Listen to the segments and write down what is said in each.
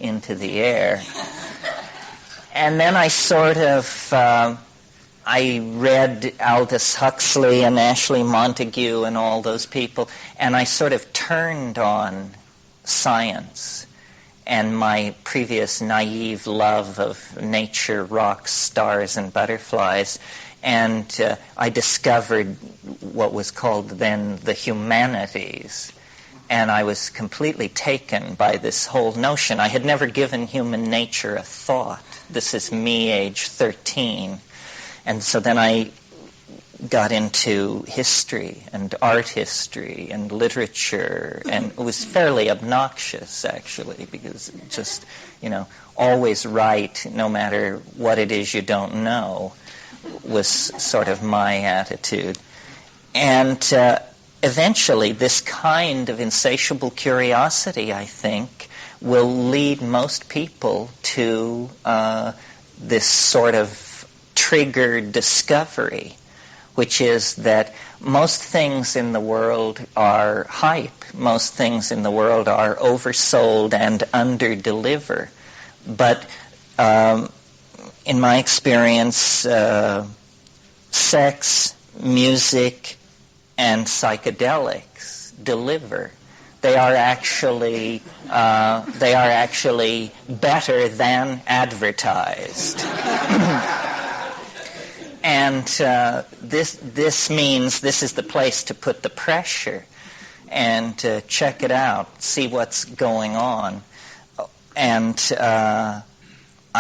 into the air. And then I I read Aldous Huxley and Ashley Montagu and all those people, and I sort of turned on science and my previous naive love of nature, rocks, stars, and butterflies. And I discovered what was called then the humanities. And I was completely taken by this whole notion. I had never given human nature a thought. This is me, age 13. And so then I got into history and art history and literature, and it was fairly obnoxious, actually, because just, always right, no matter what it is you don't know, was sort of my attitude. And eventually, this kind of insatiable curiosity, I think, will lead most people to this sort of triggered discovery, which is that most things in the world are hype. Most things in the world are oversold and under-deliver. But in my experience, sex, music, and psychedelics deliver. They are actually better than advertised. And this means this is the place to put the pressure and to check it out, see what's going on. And I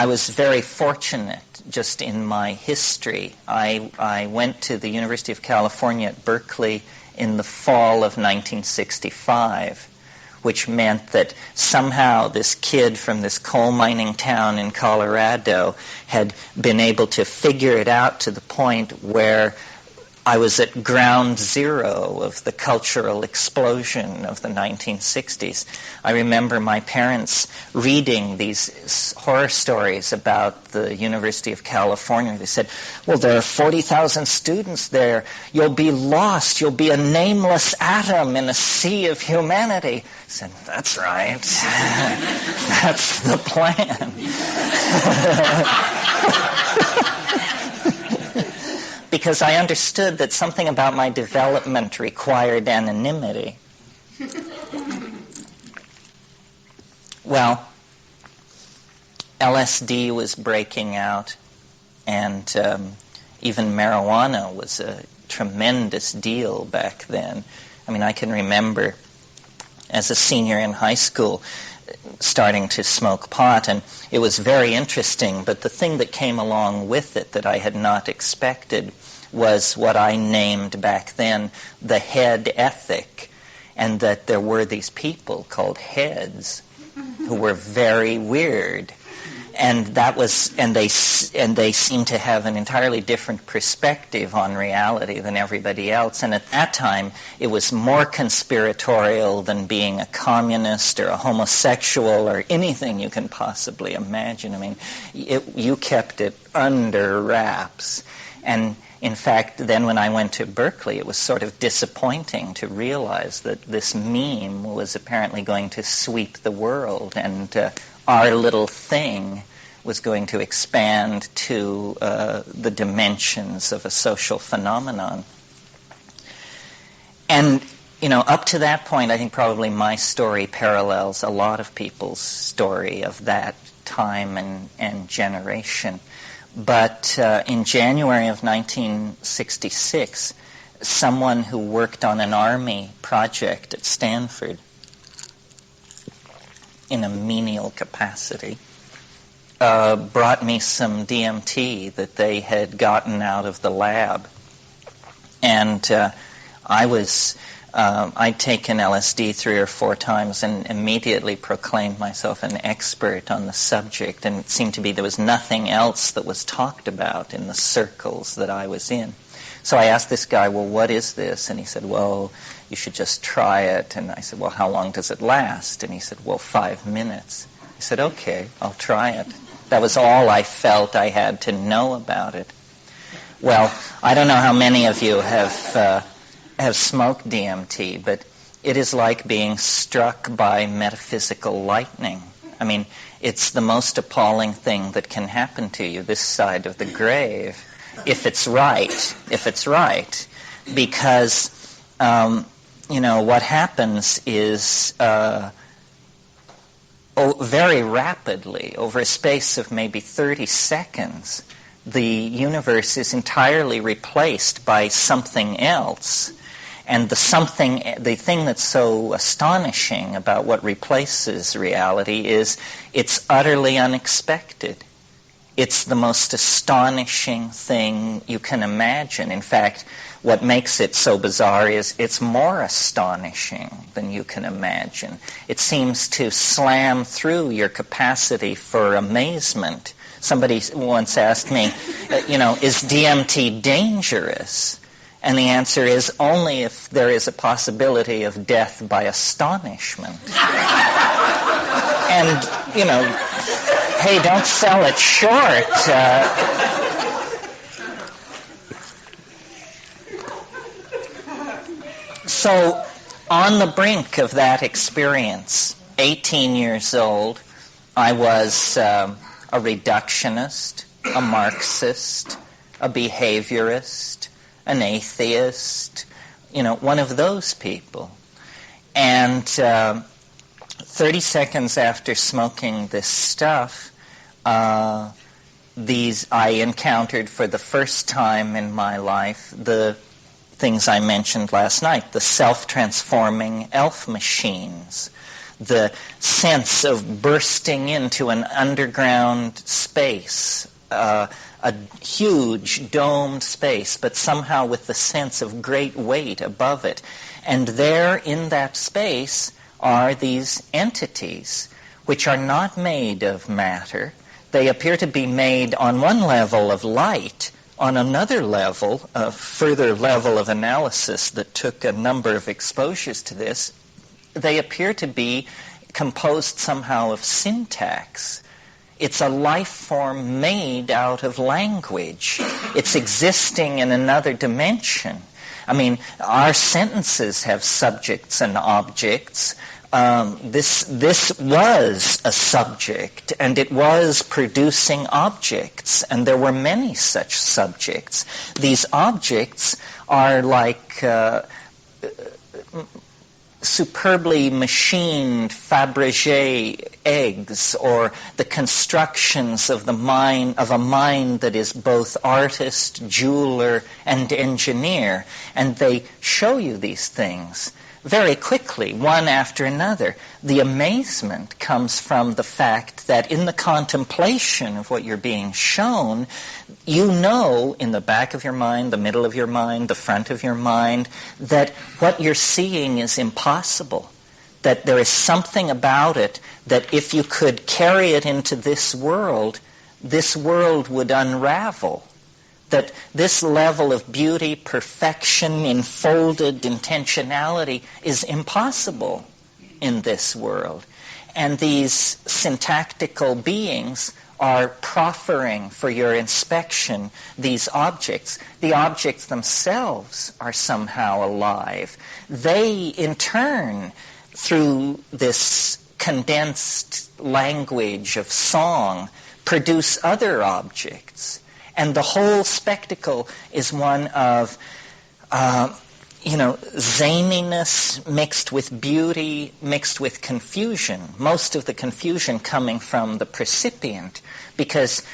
was very fortunate just in my history. I went to the University of California at Berkeley in the fall of 1965, which meant that somehow this kid from this coal mining town in Colorado had been able to figure it out to the point where I was at ground zero of the cultural explosion of the 1960s. I remember my parents reading these horror stories about the University of California. They said, well, there are 40,000 students there. You'll be lost. You'll be a nameless atom in a sea of humanity. I said, that's right. That's the plan. Because I understood that something about my development required anonymity. Well, LSD was breaking out, and even marijuana was a tremendous deal back then. I mean, I can remember as a senior in high school starting to smoke pot, and it was very interesting, but the thing that came along with it that I had not expected was what I named back then the head ethic, and that there were these people called heads who were very weird. And they seemed to have an entirely different perspective on reality than everybody else. And at that time, it was more conspiratorial than being a communist or a homosexual or anything you can possibly imagine. I mean, you kept it under wraps. And in fact, then when I went to Berkeley, it was sort of disappointing to realize that this meme was apparently going to sweep the world, and our little thing was going to expand to the dimensions of a social phenomenon. And, up to that point, I think probably my story parallels a lot of people's story of that time and generation. But in January of 1966, someone who worked on an army project at Stanford in a menial capacity brought me some DMT that they had gotten out of the lab. And I'd taken LSD 3 or 4 times and immediately proclaimed myself an expert on the subject, and it seemed to be there was nothing else that was talked about in the circles that I was in. So I asked this guy, well, what is this? And he said, well, you should just try it. And I said, well, how long does it last? And he said, well, 5 minutes. I said, okay, I'll try it. That was all I felt I had to know about it. Well, I don't know how many of you have smoked DMT, but it is like being struck by metaphysical lightning. I mean, it's the most appalling thing that can happen to you this side of the grave, if it's right, because, what happens is very rapidly, over a space of maybe 30 seconds, the universe is entirely replaced by something else. And the thing that's so astonishing about what replaces reality is it's utterly unexpected. It's the most astonishing thing you can imagine. In fact, what makes it so bizarre is it's more astonishing than you can imagine. It seems to slam through your capacity for amazement. Somebody once asked me, is DMT dangerous? And the answer is only if there is a possibility of death by astonishment. And, hey, don't sell it short. So, on the brink of that experience, 18 years old, I was a reductionist, a Marxist, a behaviorist, an atheist, one of those people. And 30 seconds after smoking this stuff, I encountered for the first time in my life the things I mentioned last night, the self-transforming elf machines, the sense of bursting into an underground space, a huge domed space, but somehow with the sense of great weight above it. And there in that space are these entities which are not made of matter. They appear to be made on one level of light, on another level, a further level of analysis that took a number of exposures to this. They appear to be composed somehow of syntax. It's a life form made out of language. It's existing in another dimension. I mean, our sentences have subjects and objects. This was a subject, and it was producing objects, and there were many such subjects. These objects are like superbly machined Fabergé eggs, or the constructions of a mind that is both artist, jeweler, and engineer. And they show you these things very quickly, one after another. The amazement comes from the fact that in the contemplation of what you're being shown, you know in the back of your mind, the middle of your mind, the front of your mind, that what you're seeing is impossible, that there is something about it that if you could carry it into this world would unravel. That this level of beauty, perfection, enfolded intentionality is impossible in this world. And these syntactical beings are proffering for your inspection these objects. The objects themselves are somehow alive. They, in turn, through this condensed language of song, produce other objects. And the whole spectacle is one of, zaniness mixed with beauty, mixed with confusion. Most of the confusion coming from the percipient, because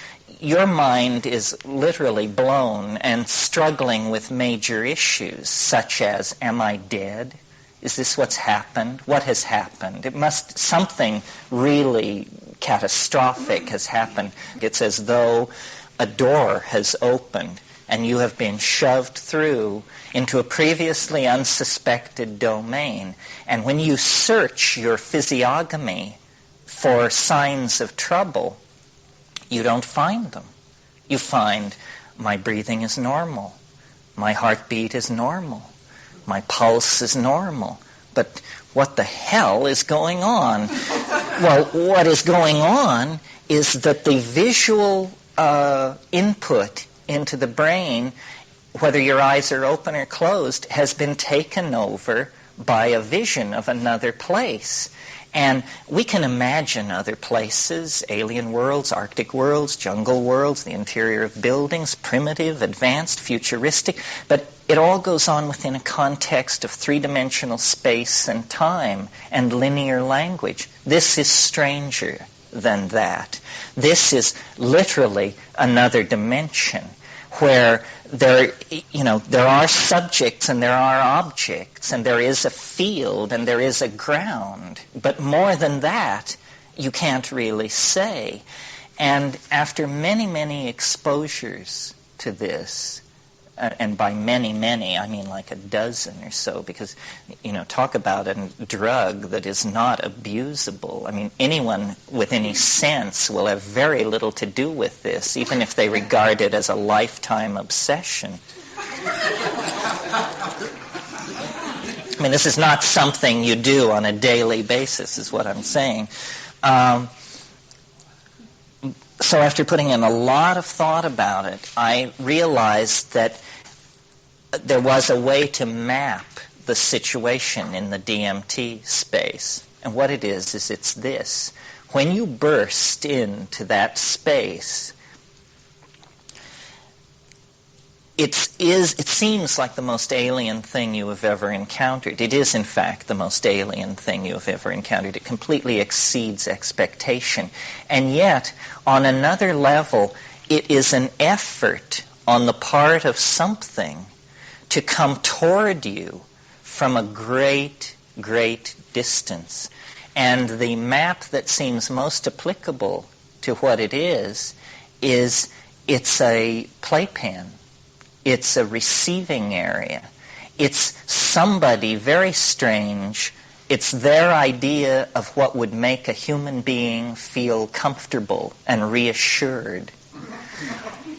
your mind is literally blown and struggling with major issues, such as, am I dead? Is this what's happened? What has happened? Something really catastrophic has happened. It's as though a door has opened and you have been shoved through into a previously unsuspected domain. And when you search your physiognomy for signs of trouble, you don't find them. You find my breathing is normal, my heartbeat is normal, my pulse is normal. But what the hell is going on? Well, what is going on is that the visual input into the brain, whether your eyes are open or closed, has been taken over by a vision of another place. And we can imagine other places, alien worlds, Arctic worlds, jungle worlds, the interior of buildings, primitive, advanced, futuristic, but it all goes on within a context of three-dimensional space and time and linear language. This is stranger than that. This is literally another dimension where there are subjects and there are objects and there is a field and there is a ground. But more than that, you can't really say. And after many, many exposures to this, and by many, many, I mean like a dozen or so, because, talk about a drug that is not abusable. I mean, anyone with any sense will have very little to do with this, even if they regard it as a lifetime obsession. I mean, this is not something you do on a daily basis, is what I'm saying. So after putting in a lot of thought about it, I realized that there was a way to map the situation in the DMT space. And what it is it's this. When you burst into that space, it seems like the most alien thing you have ever encountered. It is, in fact, the most alien thing you have ever encountered. It completely exceeds expectation. And yet, on another level, it is an effort on the part of something to come toward you from a great, great distance. And the map that seems most applicable to what it is it's a playpen. It's a receiving area. It's somebody very strange. It's their idea of what would make a human being feel comfortable and reassured.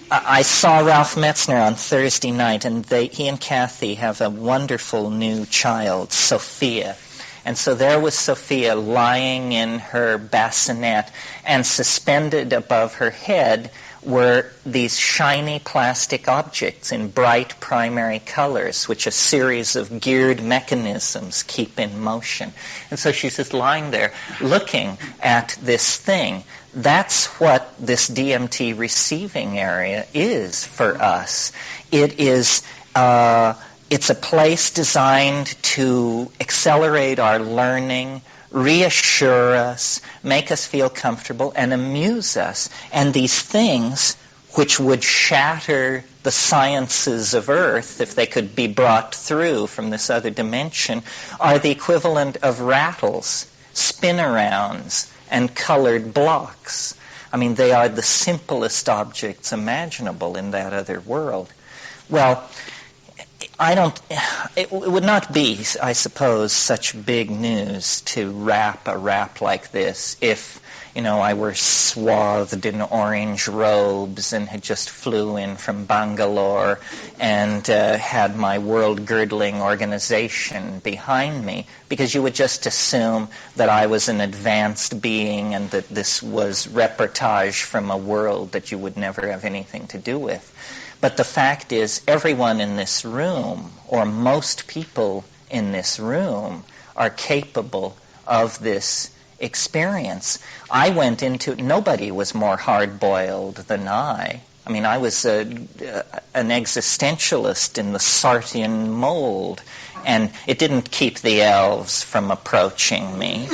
I saw Ralph Metzner on Thursday night, and he and Kathy have a wonderful new child, Sophia. And so there was Sophia lying in her bassinet, and suspended above her head were these shiny plastic objects in bright primary colors, which a series of geared mechanisms keep in motion. And so she's just lying there looking at this thing. That's what this DMT receiving area is for us. It's a place designed to accelerate our learning, reassure us, make us feel comfortable, and amuse us. And these things, which would shatter the sciences of Earth if they could be brought through from this other dimension, are the equivalent of rattles, spin-arounds, and colored blocks. I mean, they are the simplest objects imaginable in that other world. Well, it would not be, I suppose, such big news to wrap a wrap like this if, I were swathed in orange robes and had just flew in from Bangalore and had my world-girdling organization behind me, because you would just assume that I was an advanced being and that this was reportage from a world that you would never have anything to do with. But the fact is, everyone in this room, or most people in this room, are capable of this experience. I went into it, nobody was more hard-boiled than I. I mean, I was an existentialist in the Sartian mold, and it didn't keep the elves from approaching me.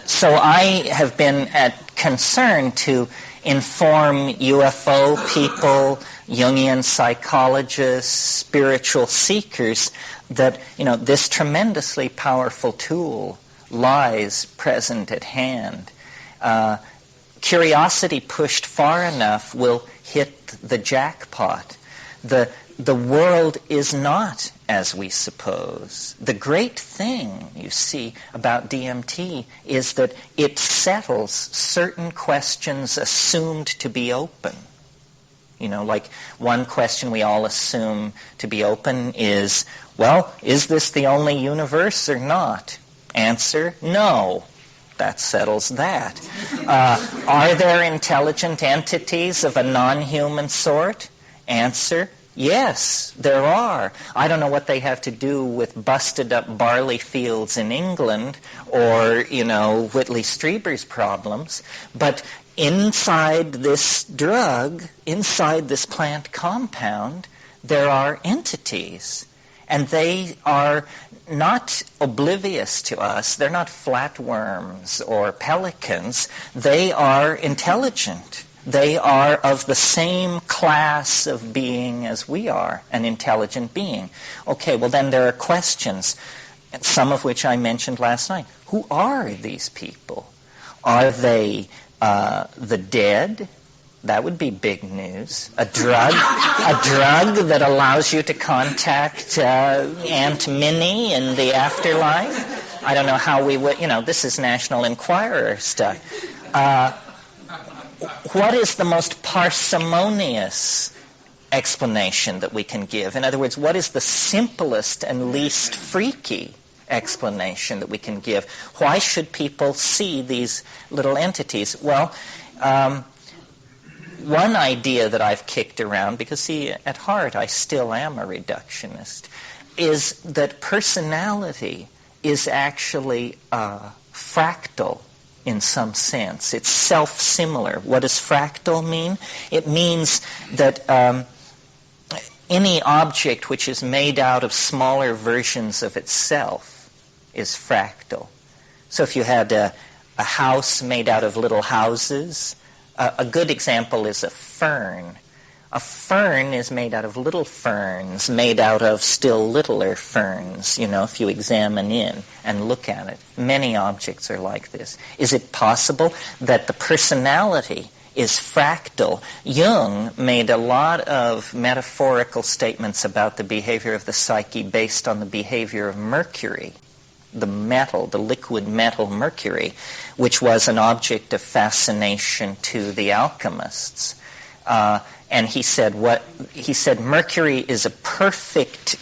So I have been concerned to inform UFO people, Jungian psychologists, spiritual seekers that, this tremendously powerful tool lies present at hand. Curiosity pushed far enough will hit the jackpot. The world is not as we suppose. The great thing, you see, about DMT is that it settles certain questions assumed to be open. Like one question we all assume to be open is, well, is this the only universe or not? Answer, no. That settles that. Are there intelligent entities of a non-human sort? Answer, Yes, there are. I don't know what they have to do with busted up barley fields in England or, Whitley Strieber's problems, but inside this drug, inside this plant compound, there are entities. And they are not oblivious to us. They're not flatworms or pelicans. They are intelligent. They are of the same class of being as we are, an intelligent being. Okay, well then there are questions, some of which I mentioned last night. Who are these people? Are they the dead? That would be big news. A drug that allows you to contact Aunt Minnie in the afterlife? I don't know how we would, this is National Enquirer stuff. What is the most parsimonious explanation that we can give? In other words, what is the simplest and least freaky explanation that we can give? Why should people see these little entities? Well, one idea that I've kicked around, because see, at heart I still am a reductionist, is that personality is actually fractal in some sense. It's self-similar. What does fractal mean? It means that any object which is made out of smaller versions of itself is fractal. So if you had a house made out of little houses, a good example is a fern. A fern is made out of little ferns, made out of still littler ferns, if you examine in and look at it. Many objects are like this. Is it possible that the personality is fractal? Jung made a lot of metaphorical statements about the behavior of the psyche based on the behavior of mercury, the metal, the liquid metal mercury, which was an object of fascination to the alchemists. And he said mercury is a perfect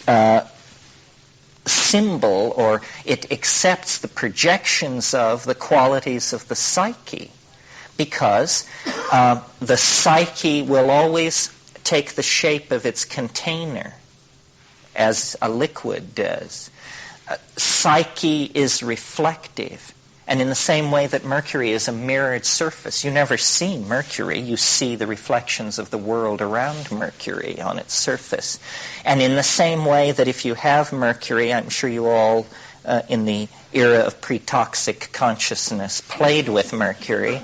symbol, or it accepts the projections of the qualities of the psyche, because the psyche will always take the shape of its container, as a liquid does. Psyche is reflective. And in the same way that mercury is a mirrored surface, you never see mercury, you see the reflections of the world around mercury on its surface. And in the same way that if you have mercury, I'm sure you all in the era of pre-toxic consciousness played with mercury,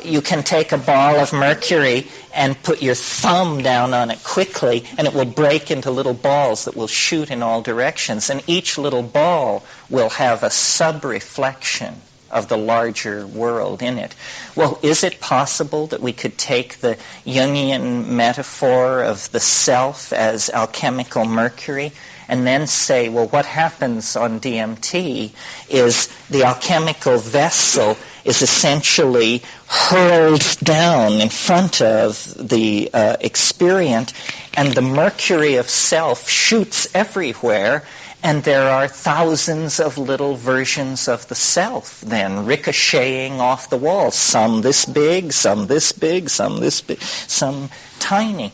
you can take a ball of mercury and put your thumb down on it quickly, and it will break into little balls that will shoot in all directions. And each little ball will have a sub-reflection of the larger world in it. Well, is it possible that we could take the Jungian metaphor of the self as alchemical mercury and then say, well, what happens on DMT is the alchemical vessel is essentially hurled down in front of the experient, and the mercury of self shoots everywhere, and there are thousands of little versions of the self then ricocheting off the walls, some this big, some this big, some this big, some tiny.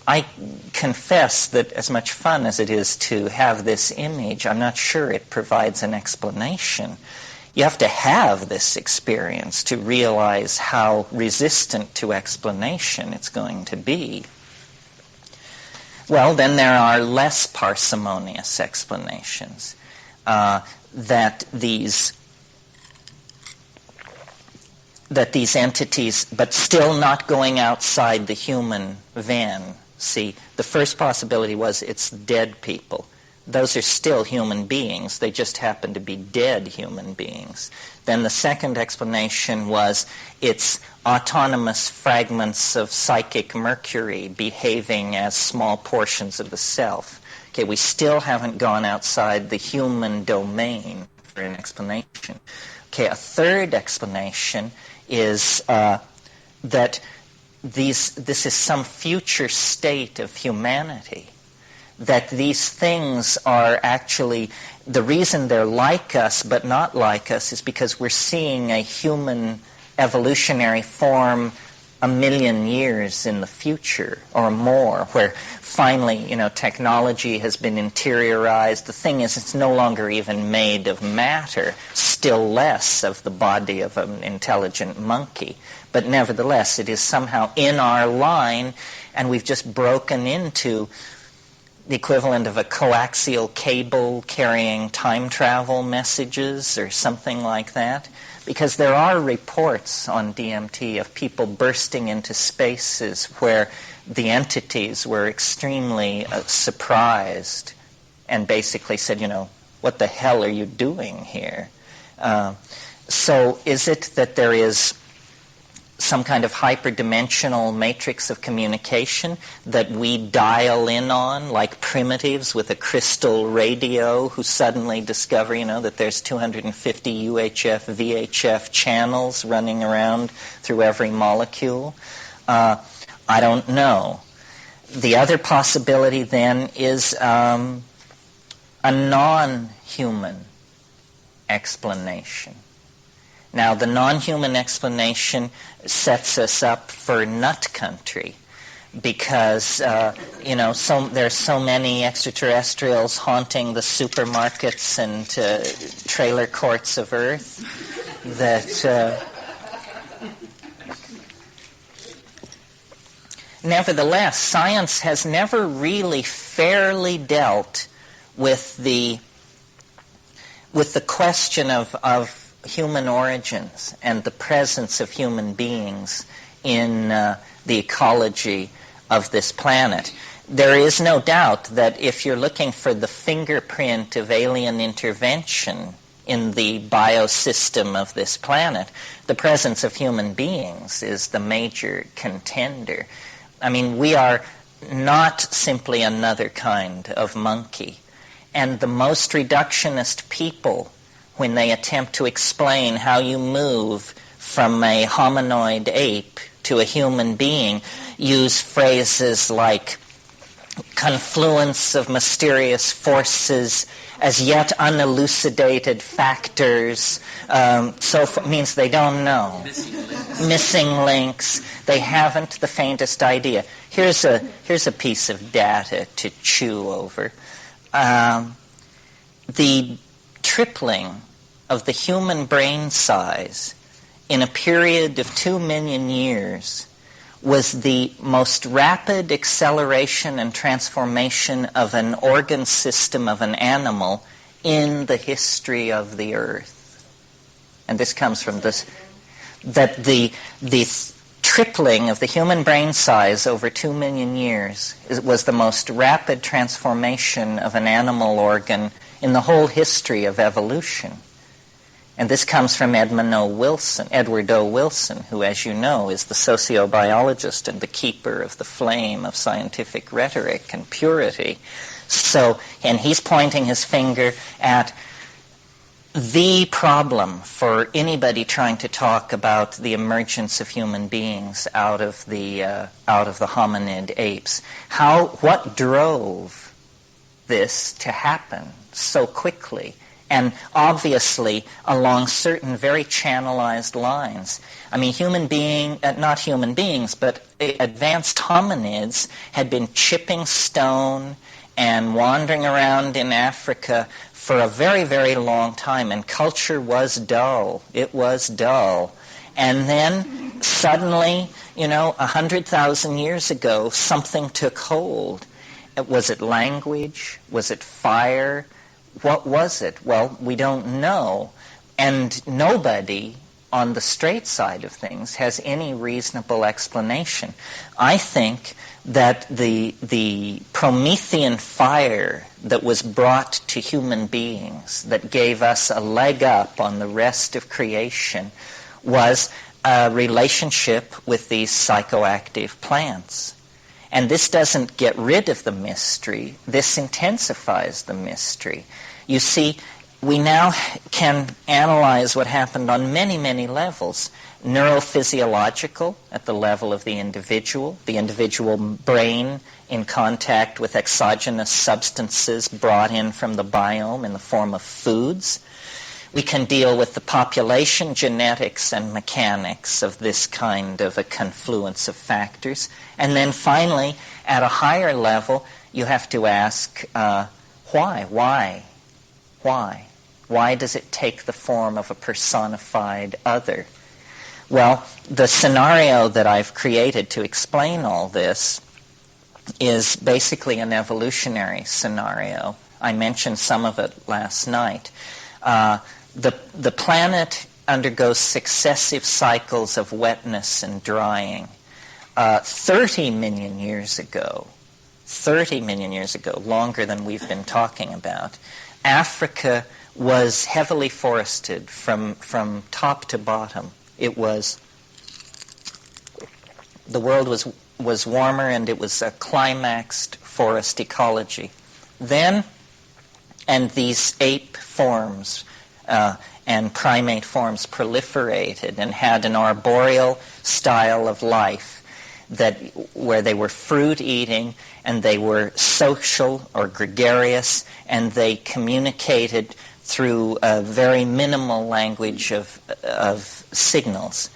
I confess that as much fun as it is to have this image, I'm not sure it provides an explanation. You have to have this experience to realize how resistant to explanation it's going to be. Well, then there are less parsimonious explanations that these entities, but still not going outside the human van. See, the first possibility was it's dead people. Those are still human beings. They just happen to be dead human beings. Then the second explanation was it's autonomous fragments of psychic mercury behaving as small portions of the self. Okay, we still haven't gone outside the human domain for an explanation. Okay, a third explanation is that this is some future state of humanity, that these things are actually, the reason they're like us but not like us is because we're seeing a human evolutionary form 1 million years in the future or more, where finally, technology has been interiorized. The thing is, it's no longer even made of matter, still less of the body of an intelligent monkey. But nevertheless, it is somehow in our line, and we've just broken into the equivalent of a coaxial cable carrying time travel messages or something like that. Because there are reports on DMT of people bursting into spaces where the entities were extremely surprised and basically said, what the hell are you doing here? So is it that there is some kind of hyperdimensional matrix of communication that we dial in on, like primitives with a crystal radio who suddenly discover, that there's 250 UHF, VHF channels running around through every molecule? I don't know. The other possibility then is a non-human explanation. Now, the non-human explanation sets us up for nut country because, there's so many extraterrestrials haunting the supermarkets and trailer courts of Earth that... Nevertheless, science has never really fairly dealt with the question of human origins and the presence of human beings in the ecology of this planet. There is no doubt that if you're looking for the fingerprint of alien intervention in the biosystem of this planet, the presence of human beings is the major contender. I mean, we are not simply another kind of monkey. And the most reductionist people, when they attempt to explain how you move from a hominoid ape to a human being, use phrases like confluence of mysterious forces, as yet unelucidated factors, means they don't know. Missing links. They haven't the faintest idea. Here's a piece of data to chew over. The tripling of the human brain size in a period of 2 million years was the most rapid acceleration and transformation of an organ system of an animal in the history of the Earth. And this comes from this, that the tripling of the human brain size over 2 million years was the most rapid transformation of an animal organ in the whole history of evolution. And this comes from Edward O. Wilson, who, as you know, is the sociobiologist and the keeper of the flame of scientific rhetoric and purity. And he's pointing his finger at the problem for anybody trying to talk about the emergence of human beings out of the hominid apes. What drove this to happen so quickly? And obviously along certain very channelized lines. I mean, not human beings, but advanced hominids had been chipping stone and wandering around in Africa for a very, very long time, and culture was dull. It was dull. And then suddenly, 100,000 years ago, something took hold. Was it language? Was it fire? What was it? Well, we don't know. And nobody on the straight side of things has any reasonable explanation. I think that the Promethean fire that was brought to human beings, that gave us a leg up on the rest of creation, was a relationship with these psychoactive plants. And this doesn't get rid of the mystery. This intensifies the mystery. You see, we now can analyze what happened on many, many levels. Neurophysiological, at the level of the individual brain in contact with exogenous substances brought in from the biome in the form of foods. We can deal with the population genetics and mechanics of this kind of a confluence of factors. And then finally, at a higher level, you have to ask, why? Why does it take the form of a personified other? Well, the scenario that I've created to explain all this is basically an evolutionary scenario. I mentioned some of it last night. The planet undergoes successive cycles of wetness and drying. 30 million years ago, longer than we've been talking about, Africa was heavily forested from top to bottom. The world was warmer, and it was a climaxed forest ecology. Then, and these ape forms and primate forms proliferated and had an arboreal style of life where they were fruit-eating, and they were social or gregarious, and they communicated through a very minimal language of signals.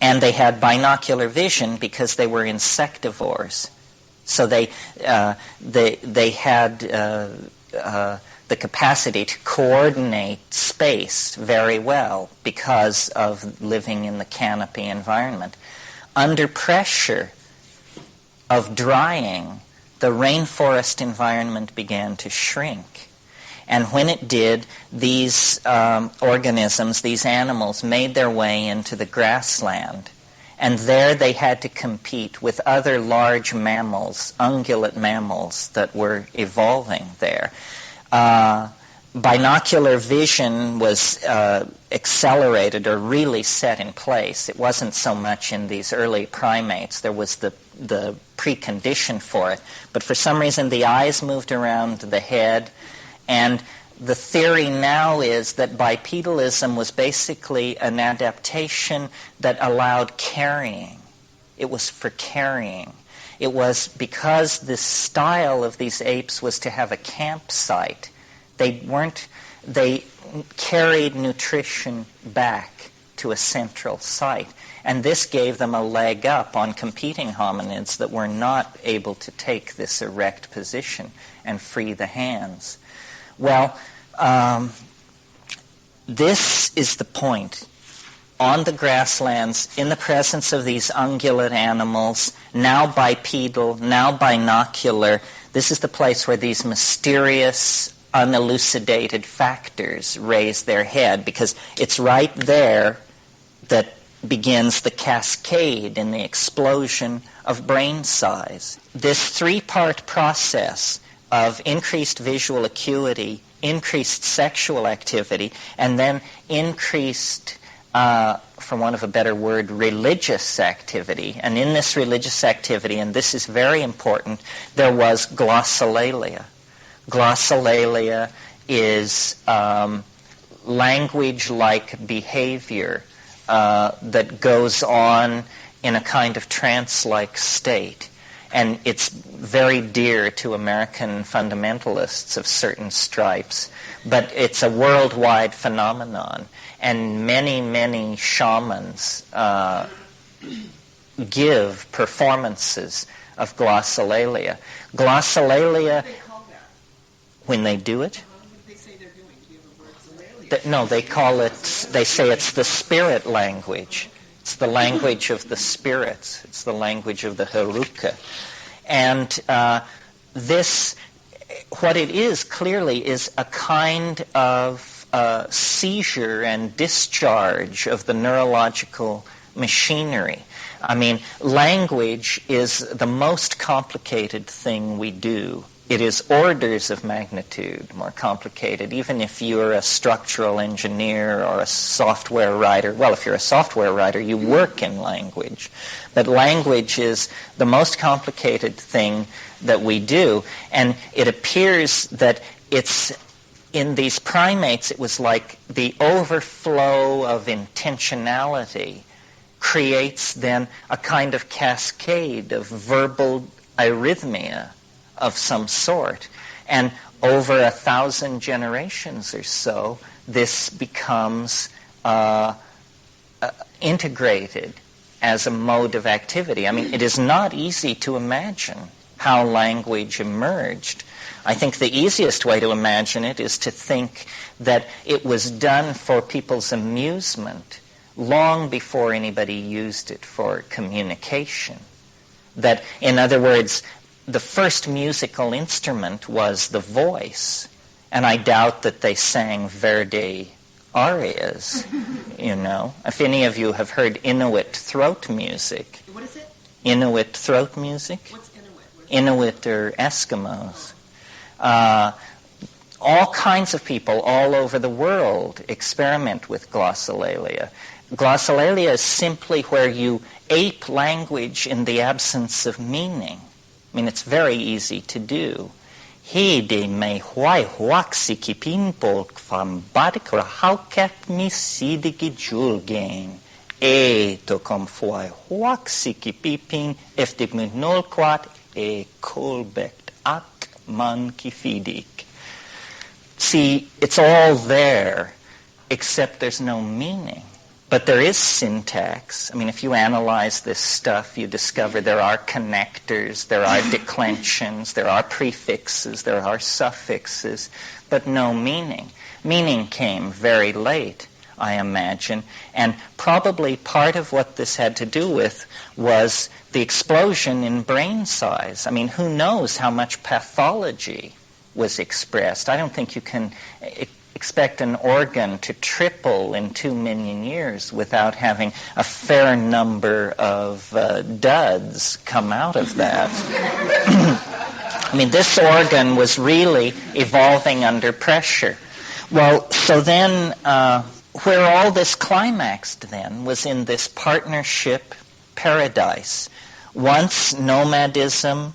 And they had binocular vision because they were insectivores. So they had the capacity to coordinate space very well because of living in the canopy environment. Under pressure of drying, the rainforest environment began to shrink. And when it did, these organisms, these animals, made their way into the grassland. And there they had to compete with other large mammals, ungulate mammals that were evolving there. Binocular vision was accelerated or really set in place. It wasn't so much in these early primates. There was the precondition for it. But for some reason, the eyes moved around the head. And the theory now is that bipedalism was basically an adaptation that allowed carrying. It was for carrying. It was because the style of these apes was to have a campsite. They carried nutrition back to a central site. And this gave them a leg up on competing hominids that were not able to take this erect position and free the hands. Well, this is the point. On the grasslands, in the presence of these ungulate animals, now bipedal, now binocular, this is the place where these mysterious, unelucidated factors raise their head, because it's right there that begins the cascade in the explosion of brain size. This three-part process of increased visual acuity, increased sexual activity, and then increased, for want of a better word, religious activity. And in this religious activity, and this is very important, there was glossolalia. Glossolalia is language-like behavior that goes on in a kind of trance-like state. And it's very dear to American fundamentalists of certain stripes, but it's a worldwide phenomenon. And many, many shamans give performances of glossolalia. Glossolalia, when they do it? What do they say they're doing? Do you have a word? No, they say it's the spirit language. It's the language of the spirits. It's the language of the Heruka. And this, what it is clearly, is a kind of seizure and discharge of the neurological machinery. I mean, language is the most complicated thing we do. It is orders of magnitude more complicated, even if you're a structural engineer or a software writer. Well, if you're a software writer, you work in language. But language is the most complicated thing that we do. And it appears that it's, in these primates, it was like the overflow of intentionality creates then a kind of cascade of verbal arrhythmia of some sort. And over 1,000 generations or so, this becomes integrated as a mode of activity. I mean, it is not easy to imagine how language emerged. I think the easiest way to imagine it is to think that it was done for people's amusement long before anybody used it for communication. That, in other words, the first musical instrument was the voice, and I doubt that they sang Verdi arias, you know. If any of you have heard Inuit throat music. What is it? Inuit throat music? What's Inuit? Inuit are Eskimos. All kinds of people all over the world experiment with glossolalia. Glossolalia is simply where you ape language in the absence of meaning. I mean, it's very easy to do. He de me huai huaxi ki pinpolk van badikra hauket mi sidiki julgain. E to kom huai huaxi ki pipin if de nolquat e kolbekt ak man ki fidik. See, it's all there, except there's no meaning. But there is syntax. I mean, if you analyze this stuff, you discover there are connectors, there are declensions, there are prefixes, there are suffixes, but no meaning. Meaning came very late, I imagine, and probably part of what this had to do with was the explosion in brain size. I mean, who knows how much pathology was expressed. I don't think you can expect an organ to triple in 2 million years without having a fair number of duds come out of that. I mean, this organ was really evolving under pressure. Well, so then where all this climaxed then was in this partnership paradise. Once nomadism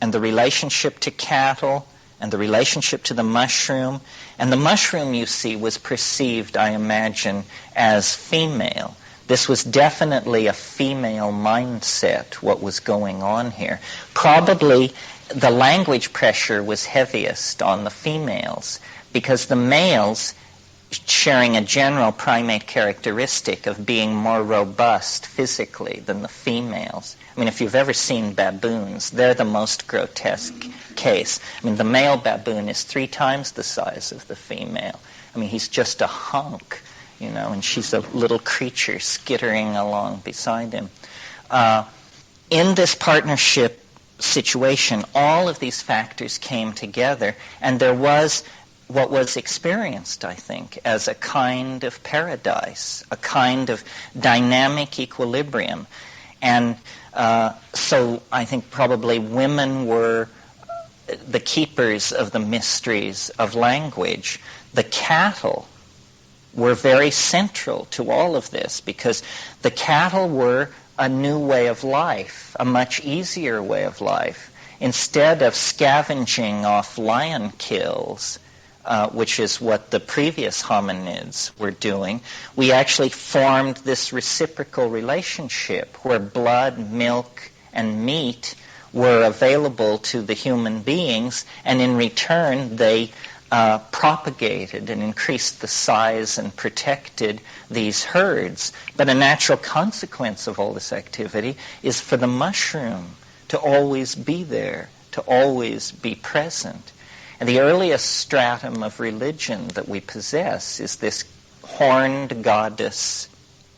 and the relationship to cattle and the relationship to the mushroom. And the mushroom, you see, was perceived, I imagine, as female. This was definitely a female mindset, what was going on here. Probably the language pressure was heaviest on the females, because the males, sharing a general primate characteristic of being more robust physically than the females. I mean, if you've ever seen baboons, they're the most grotesque case. I mean, the male baboon is 3 times the size of the female. I mean, he's just a hunk, you know, and she's a little creature skittering along beside him. In this partnership situation, all of these factors came together, and there was what was experienced, I think, as a kind of paradise, a kind of dynamic equilibrium. And so I think probably women were the keepers of the mysteries of language. The cattle were very central to all of this, because the cattle were a new way of life, a much easier way of life. Instead of scavenging off lion kills, which is what the previous hominids were doing, we actually formed this reciprocal relationship where blood, milk, and meat were available to the human beings, and in return they propagated and increased the size and protected these herds. But a natural consequence of all this activity is for the mushroom to always be there, to always be present. And the earliest stratum of religion that we possess is this horned goddess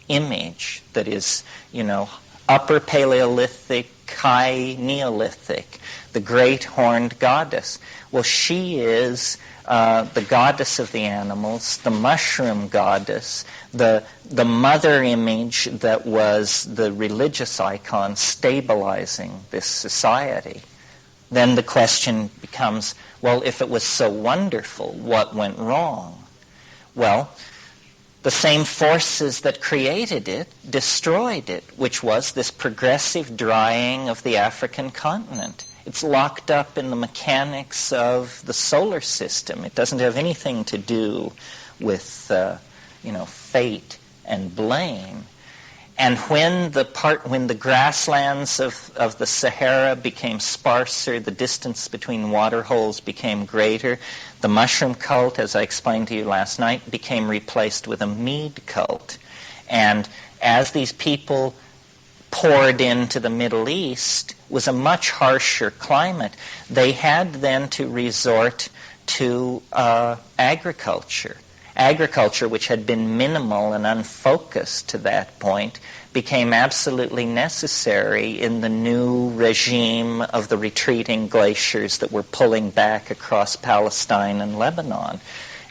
image that is, you know, Upper Paleolithic, High Neolithic, the great horned goddess. Well, she is the goddess of the animals, the mushroom goddess, the mother image that was the religious icon stabilizing this society. Then the question becomes, well, if it was so wonderful, what went wrong? Well, the same forces that created it destroyed it, which was this progressive drying of the African continent. It's locked up in the mechanics of the solar system. It doesn't have anything to do with, fate and blame. And when the grasslands of the Sahara became sparser, the distance between water holes became greater, The mushroom cult, as I explained to you last night, became replaced with a mead cult. And as these people poured into the Middle East, was a much harsher climate. They had then to resort to agriculture. Agriculture, which had been minimal and unfocused to that point, became absolutely necessary in the new regime of the retreating glaciers that were pulling back across Palestine and Lebanon.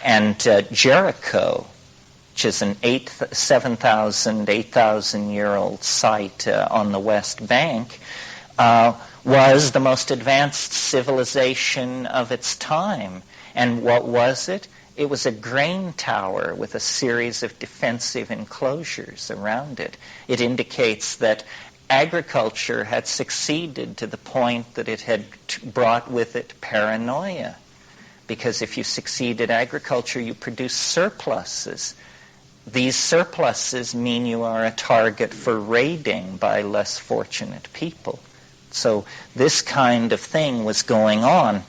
And Jericho, which is an 7,000, 8,000-year-old site on the West Bank, was the most advanced civilization of its time. And what was it? It was a grain tower with a series of defensive enclosures around it. It indicates that agriculture had succeeded to the point that it had brought with it paranoia. Because if you succeed at agriculture, you produce surpluses. These surpluses mean you are a target for raiding by less fortunate people. So this kind of thing was going on.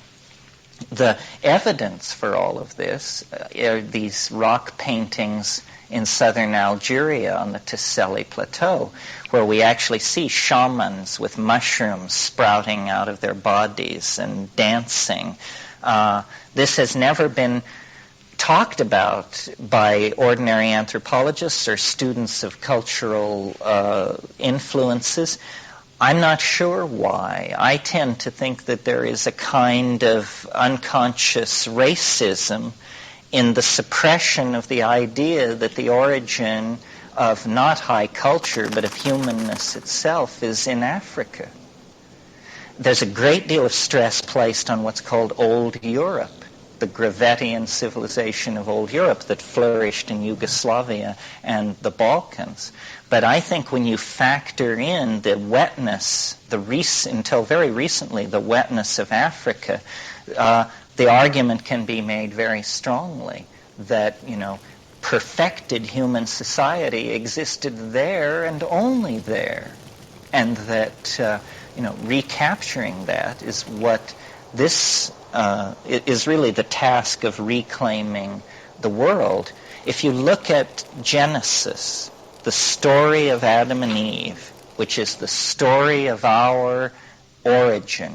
The evidence for all of this are these rock paintings in southern Algeria on the Tesseli Plateau, where we actually see shamans with mushrooms sprouting out of their bodies and dancing. This has never been talked about by ordinary anthropologists or students of cultural influences. I'm not sure why. I tend to think that there is a kind of unconscious racism in the suppression of the idea that the origin of not high culture but of humanness itself is in Africa. There's a great deal of stress placed on what's called Old Europe, the Gravettian civilization of Old Europe that flourished in Yugoslavia and the Balkans. But I think when you factor in the wetness, until very recently, the wetness of Africa, the argument can be made very strongly that, perfected human society existed there and only there. And that, recapturing that is what this is really the task of reclaiming the world. If you look at Genesis, the story of Adam and Eve, which is the story of our origin,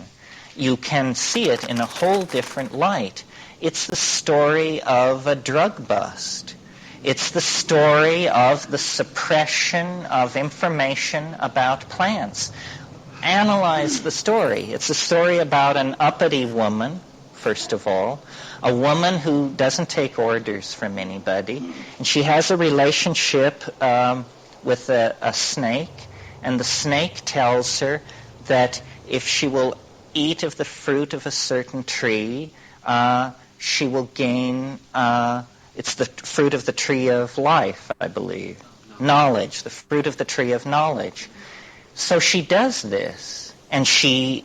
you can see it in a whole different light. It's the story of a drug bust. It's the story of the suppression of information about plants. Analyze the story. It's a story about an uppity woman, first of all, a woman who doesn't take orders from anybody, and she has a relationship with a snake, and the snake tells her that if she will eat of the fruit of a certain tree, she will gain, it's the fruit of the tree of life, I believe. Knowledge, the fruit of the tree of knowledge. So she does this, and she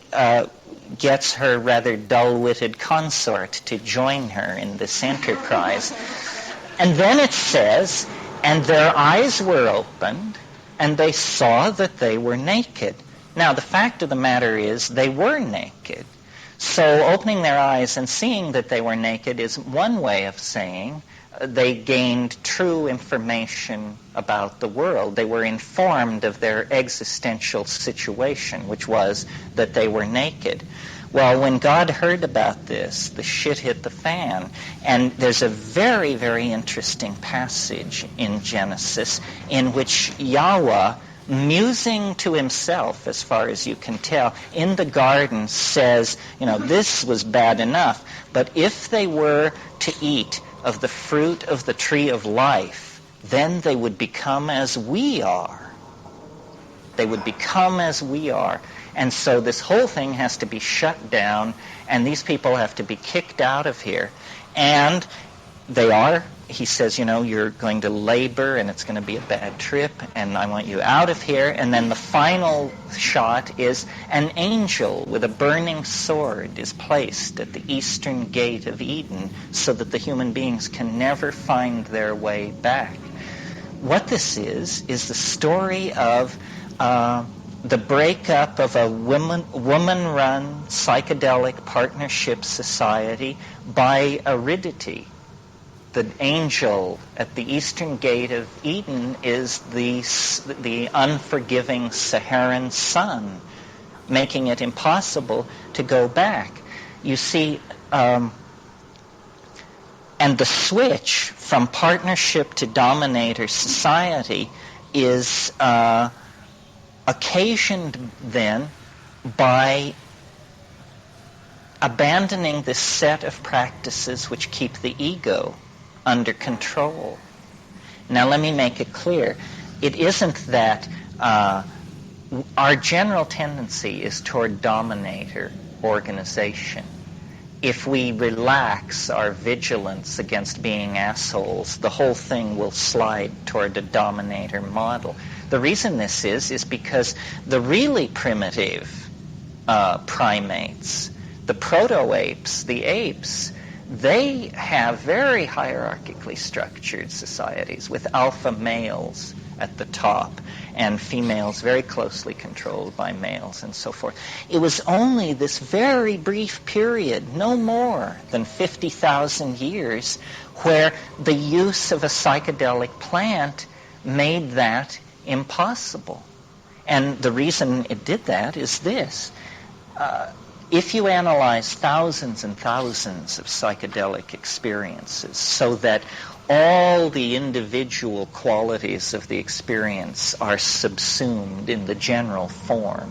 gets her rather dull-witted consort to join her in this enterprise. And then it says, and their eyes were opened, and they saw that they were naked. Now, the fact of the matter is they were naked. So opening their eyes and seeing that they were naked is one way of saying they gained true information about the world. They were informed of their existential situation, which was that they were naked. Well, when God heard about this, the shit hit the fan. And there's a very, very interesting passage in Genesis in which Yahweh, musing to himself, as far as you can tell, in the garden says, this was bad enough, but if they were to eat of the fruit of the tree of life, then they would become as we are. They would become as we are. And so this whole thing has to be shut down, and these people have to be kicked out of here. And they are. He says, you're going to labor, and it's going to be a bad trip, and I want you out of here. And then the final shot is an angel with a burning sword is placed at the eastern gate of Eden so that the human beings can never find their way back. What this is the story of the breakup of a woman-run psychedelic partnership society by aridity. The angel at the eastern gate of Eden is the unforgiving Saharan sun, making it impossible to go back. You see, and the switch from partnership to dominator society is occasioned then by abandoning this set of practices which keep the ego under control. Now let me make it clear. It isn't that our general tendency is toward dominator organization. If we relax our vigilance against being assholes, the whole thing will slide toward a dominator model. The reason this is because the really primitive primates, the proto-apes, the apes, they have very hierarchically structured societies with alpha males at the top and females very closely controlled by males and so forth. It was only this very brief period, no more than 50,000 years, where the use of a psychedelic plant made that impossible. And the reason it did that is this. If you analyze thousands and thousands of psychedelic experiences so that all the individual qualities of the experience are subsumed in the general form,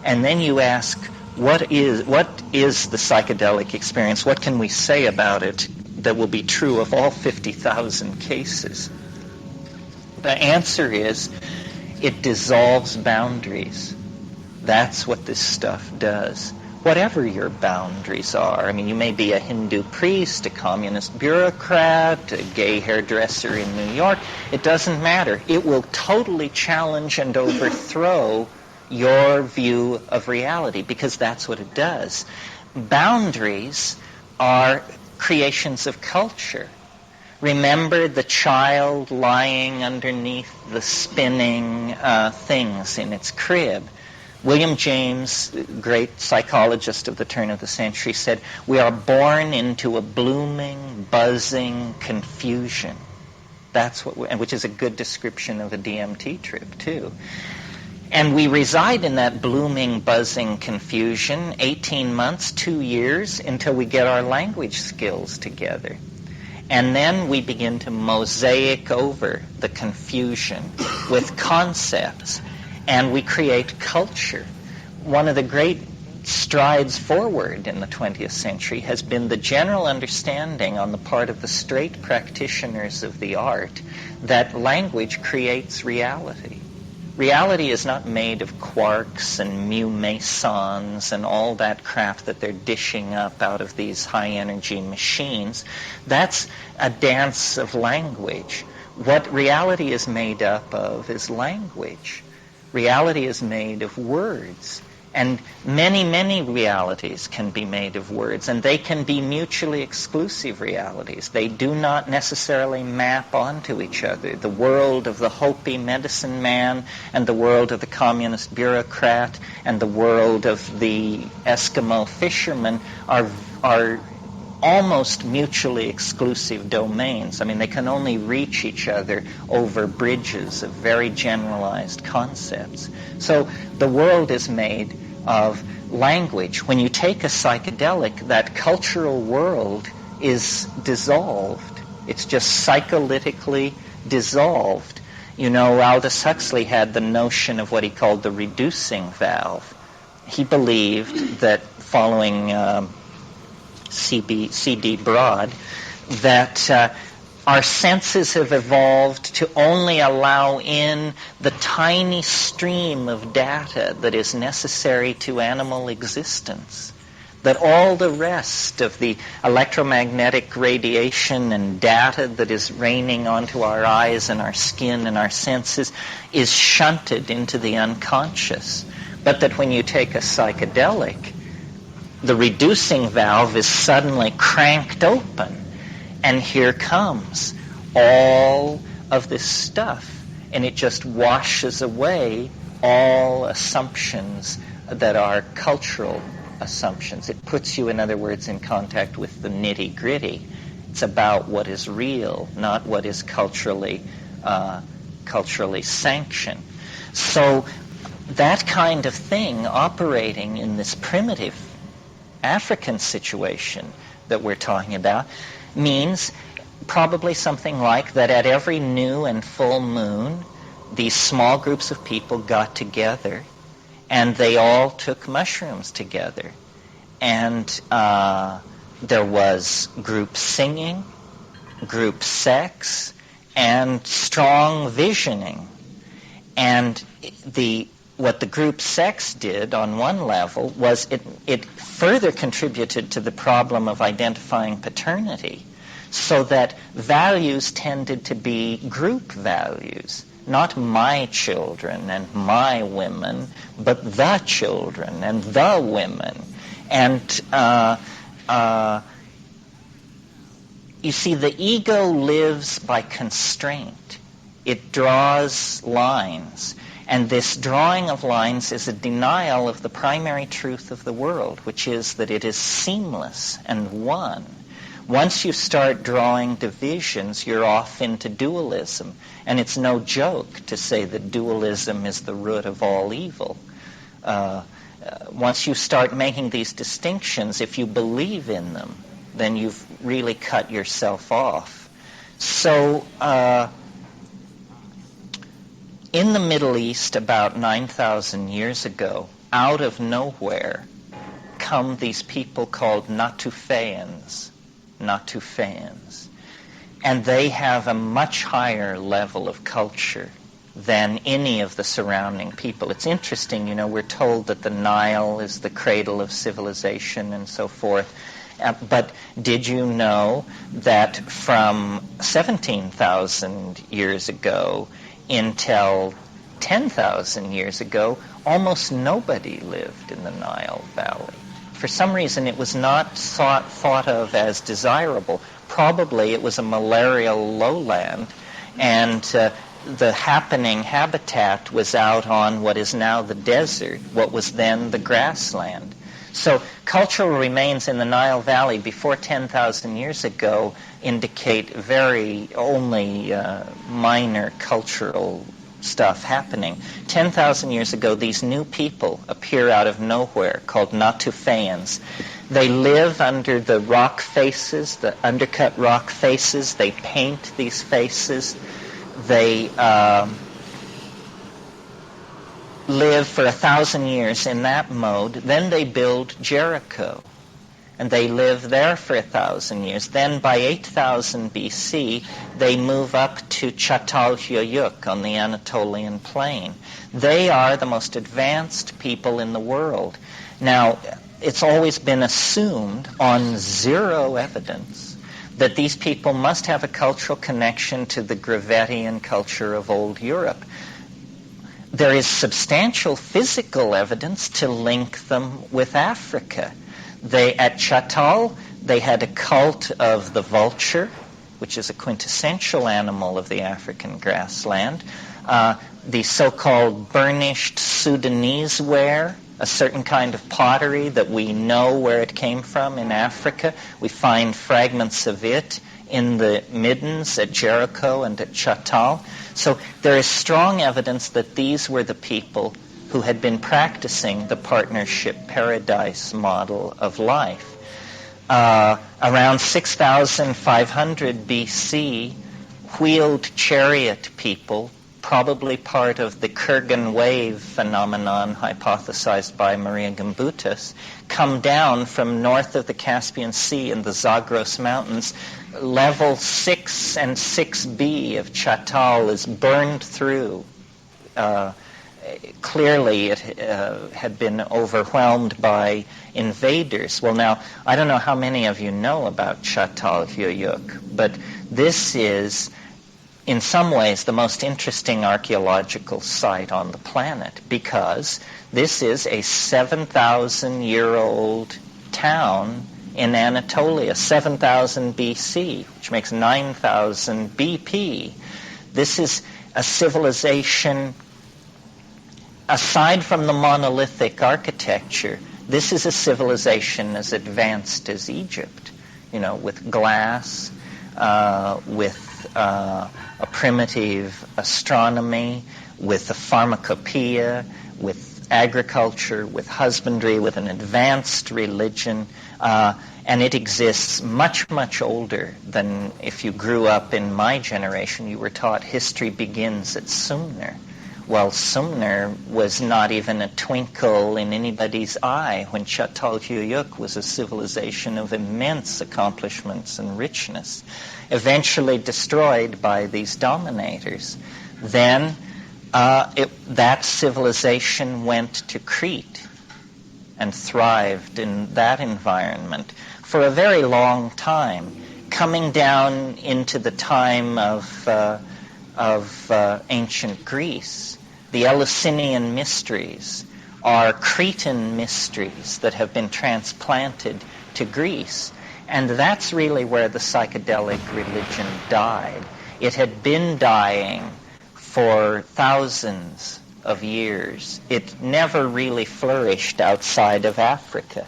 and then you ask, what is the psychedelic experience? What can we say about it that will be true of all 50,000 cases? The answer is, it dissolves boundaries. That's what this stuff does. Whatever your boundaries are. I mean, you may be a Hindu priest, a communist bureaucrat, a gay hairdresser in New York. It doesn't matter. It will totally challenge and overthrow your view of reality, because that's what it does. Boundaries are creations of culture. Remember the child lying underneath the spinning things in its crib. William James, great psychologist of the turn of the century, said, we are born into a blooming, buzzing confusion. That's what, which is a good description of a DMT trip, too. And we reside in that blooming, buzzing confusion 18 months, 2 years, until we get our language skills together. And then we begin to mosaic over the confusion with concepts. And we create culture. One of the great strides forward in the 20th century has been the general understanding on the part of the straight practitioners of the art that language creates reality. Reality is not made of quarks and mu mesons and all that crap that they're dishing up out of these high-energy machines. That's a dance of language. What reality is made up of is language. Reality is made of words, and many, many realities can be made of words, and they can be mutually exclusive realities. They do not necessarily map onto each other. The world of the Hopi medicine man and the world of the communist bureaucrat and the world of the Eskimo fisherman are almost mutually exclusive domains. I mean, they can only reach each other over bridges of very generalized concepts. So the world is made of language. When you take a psychedelic, that cultural world is dissolved. It's just psycholytically dissolved. You know, Aldous Huxley had the notion of what he called the reducing valve. He believed that, following C.D. Broad, that our senses have evolved to only allow in the tiny stream of data that is necessary to animal existence. That all the rest of the electromagnetic radiation and data that is raining onto our eyes and our skin and our senses is shunted into the unconscious. But that when you take a psychedelic, the reducing valve is suddenly cranked open, and here comes all of this stuff, and it just washes away all assumptions that are cultural assumptions. It puts you, in other words, in contact with the nitty-gritty. It's about what is real, not what is culturally sanctioned. So that kind of thing operating in this primitive African situation that we're talking about means probably something like that at every new and full moon, these small groups of people got together and they all took mushrooms together. And there was group singing, group sex, and strong visioning. And what the group sex did on one level was it further contributed to the problem of identifying paternity, so that values tended to be group values, not my children and my women, but the children and the women. And you see, the ego lives by constraint. It draws lines. And this drawing of lines is a denial of the primary truth of the world, which is that it is seamless and one. Once you start drawing divisions, you're off into dualism. And it's no joke to say that dualism is the root of all evil. Once you start making these distinctions, if you believe in them, then you've really cut yourself off. So in the Middle East, about 9,000 years ago, out of nowhere come these people called Natufeans. And they have a much higher level of culture than any of the surrounding people. It's interesting, we're told that the Nile is the cradle of civilization and so forth. But did you know that from 17,000 years ago until 10,000 years ago, almost nobody lived in the Nile Valley? For some reason, it was not thought of as desirable. Probably it was a malarial lowland, and the happening habitat was out on what is now the desert, what was then the grassland. So cultural remains in the Nile Valley before 10,000 years ago indicate very only minor cultural stuff happening. 10,000 years ago, these new people appear out of nowhere called Natufeans. They live under the rock faces, the undercut rock faces. They paint these faces. They live for 1,000 years in that mode. Then they build Jericho, and they live there for 1,000 years. Then by 8,000 BC, they move up to Çatalhöyük on the Anatolian plain. They are the most advanced people in the world. Now, it's always been assumed on zero evidence that these people must have a cultural connection to the Gravettian culture of old Europe. There is substantial physical evidence to link them with Africa. At Chatal, they had a cult of the vulture, which is a quintessential animal of the African grassland. The so-called burnished Sudanese ware, a certain kind of pottery that we know where it came from in Africa. We find fragments of it in the middens at Jericho and at Chatal. So there is strong evidence that these were the people who had been practicing the partnership paradise model of life. Around 6,500 BC, wheeled chariot people, probably part of the Kurgan wave phenomenon hypothesized by Maria Gimbutas, come down from north of the Caspian Sea in the Zagros Mountains. Level 6 and 6B of Chatal is burned through. Clearly it had been overwhelmed by invaders. Well, now, I don't know how many of you know about Çatalhöyük, but this is, in some ways, the most interesting archaeological site on the planet, because this is a 7,000-year-old town in Anatolia, 7,000 BC, which makes 9,000 BP. This is a civilization aside from the monolithic architecture, this is a civilization as advanced as Egypt, with glass, with a primitive astronomy, with a pharmacopoeia, with agriculture, with husbandry, with an advanced religion, and it exists much, much older than if you grew up in my generation. You were taught history begins at Sumner. Well, Sumner was not even a twinkle in anybody's eye when Çatalhöyük was a civilization of immense accomplishments and richness, eventually destroyed by these dominators. Then that civilization went to Crete and thrived in that environment for a very long time, coming down into the time of ancient Greece. The Eleusinian mysteries are Cretan mysteries that have been transplanted to Greece. And that's really where the psychedelic religion died. It had been dying for thousands of years. It never really flourished outside of Africa.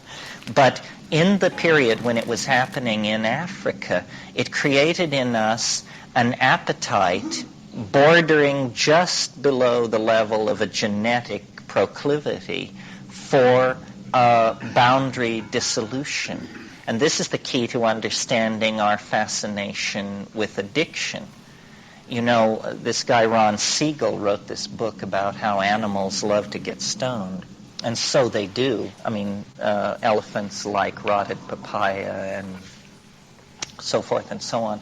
But in the period when it was happening in Africa, it created in us an appetite bordering just below the level of a genetic proclivity for boundary dissolution. And this is the key to understanding our fascination with addiction. This guy Ron Siegel wrote this book about how animals love to get stoned. And so they do. Elephants like rotted papaya and so forth and so on.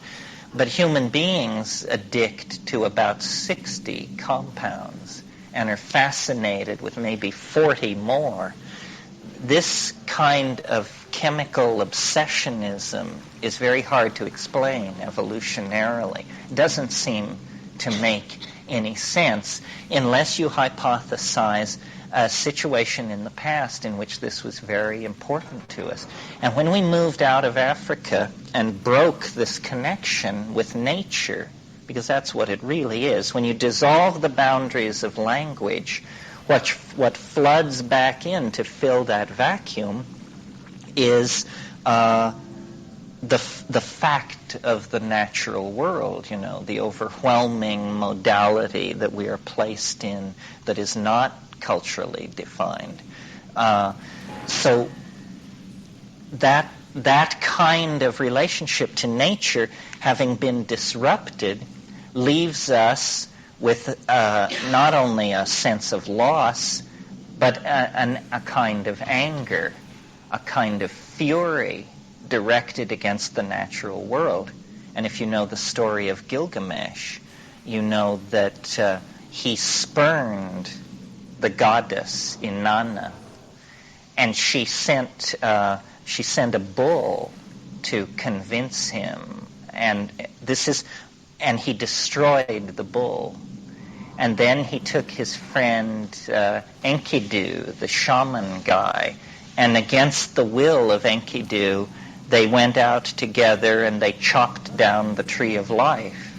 But human beings addict to about 60 compounds and are fascinated with maybe 40 more. This kind of chemical obsessionism is very hard to explain evolutionarily. It doesn't seem to make any sense unless you hypothesize a situation in the past in which this was very important to us. And when we moved out of Africa and broke this connection with nature, because that's what it really is, when you dissolve the boundaries of language, what floods back in to fill that vacuum is the fact of the natural world, the overwhelming modality that we are placed in that is not culturally defined. So that kind of relationship to nature, having been disrupted, leaves us with not only a sense of loss, but a kind of anger, a kind of fury directed against the natural world. And if you know the story of Gilgamesh, you know that he spurned the goddess Inanna, and she sent a bull to convince him, and he destroyed the bull. And then he took his friend Enkidu, the shaman guy, and against the will of Enkidu, they went out together and they chopped down the tree of life.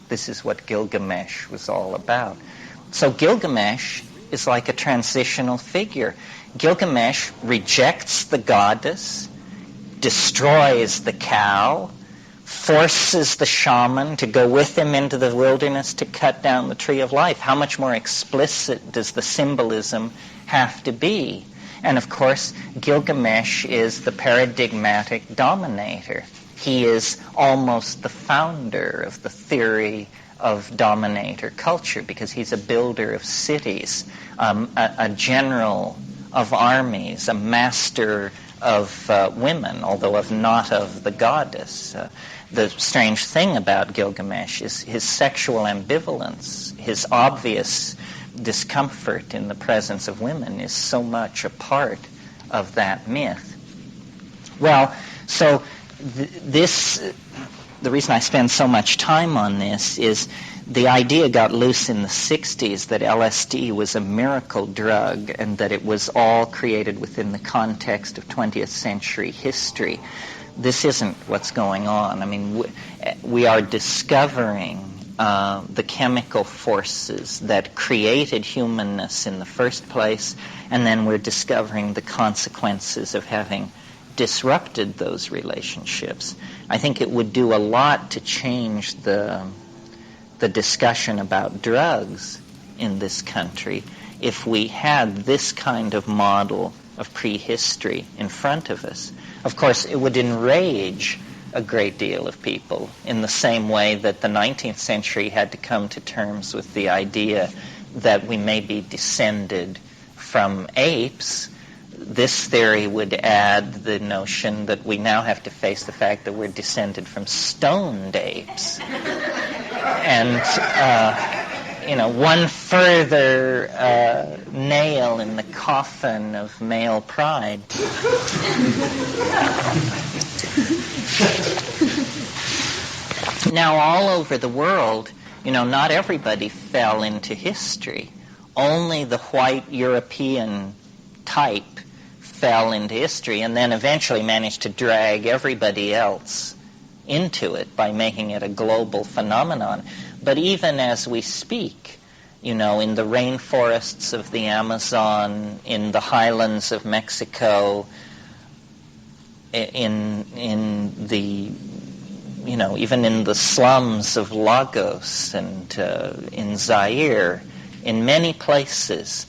This is what Gilgamesh was all about. So Gilgamesh is like a transitional figure. Gilgamesh rejects the goddess, destroys the cow, forces the shaman to go with him into the wilderness to cut down the tree of life. How much more explicit does the symbolism have to be? And of course, Gilgamesh is the paradigmatic dominator. He is almost the founder of the theory of dominator culture because he's a builder of cities, a general of armies, a master of women, although not of the goddess. The strange thing about Gilgamesh is his sexual ambivalence, his obvious discomfort in the presence of women is so much a part of that myth. Well, so the reason I spend so much time on this is the idea got loose in the 60s that LSD was a miracle drug and that it was all created within the context of 20th century history. This isn't what's going on. I mean, we are discovering the chemical forces that created humanness in the first place, and then we're discovering the consequences of having disrupted those relationships. I think it would do a lot to change the discussion about drugs in this country if we had this kind of model of prehistory in front of us. Of course, it would enrage a great deal of people in the same way that the 19th century had to come to terms with the idea that we may be descended from apes. This theory would add the notion that we now have to face the fact that we're descended from stoned apes. And, one further nail in the coffin of male pride. Now, all over the world, not everybody fell into history. Only the white European type fell into history and then eventually managed to drag everybody else into it by making it a global phenomenon. But even as we speak, in the rainforests of the Amazon, in the highlands of Mexico, in the even in the slums of Lagos and in Zaire, in many places,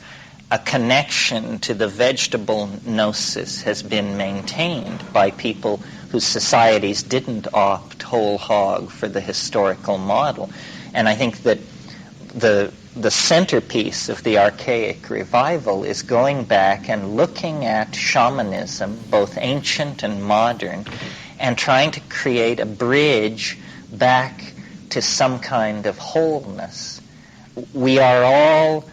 a connection to the vegetable gnosis has been maintained by people whose societies didn't opt whole hog for the historical model. And I think that the centerpiece of the archaic revival is going back and looking at shamanism, both ancient and modern, and trying to create a bridge back to some kind of wholeness. We're all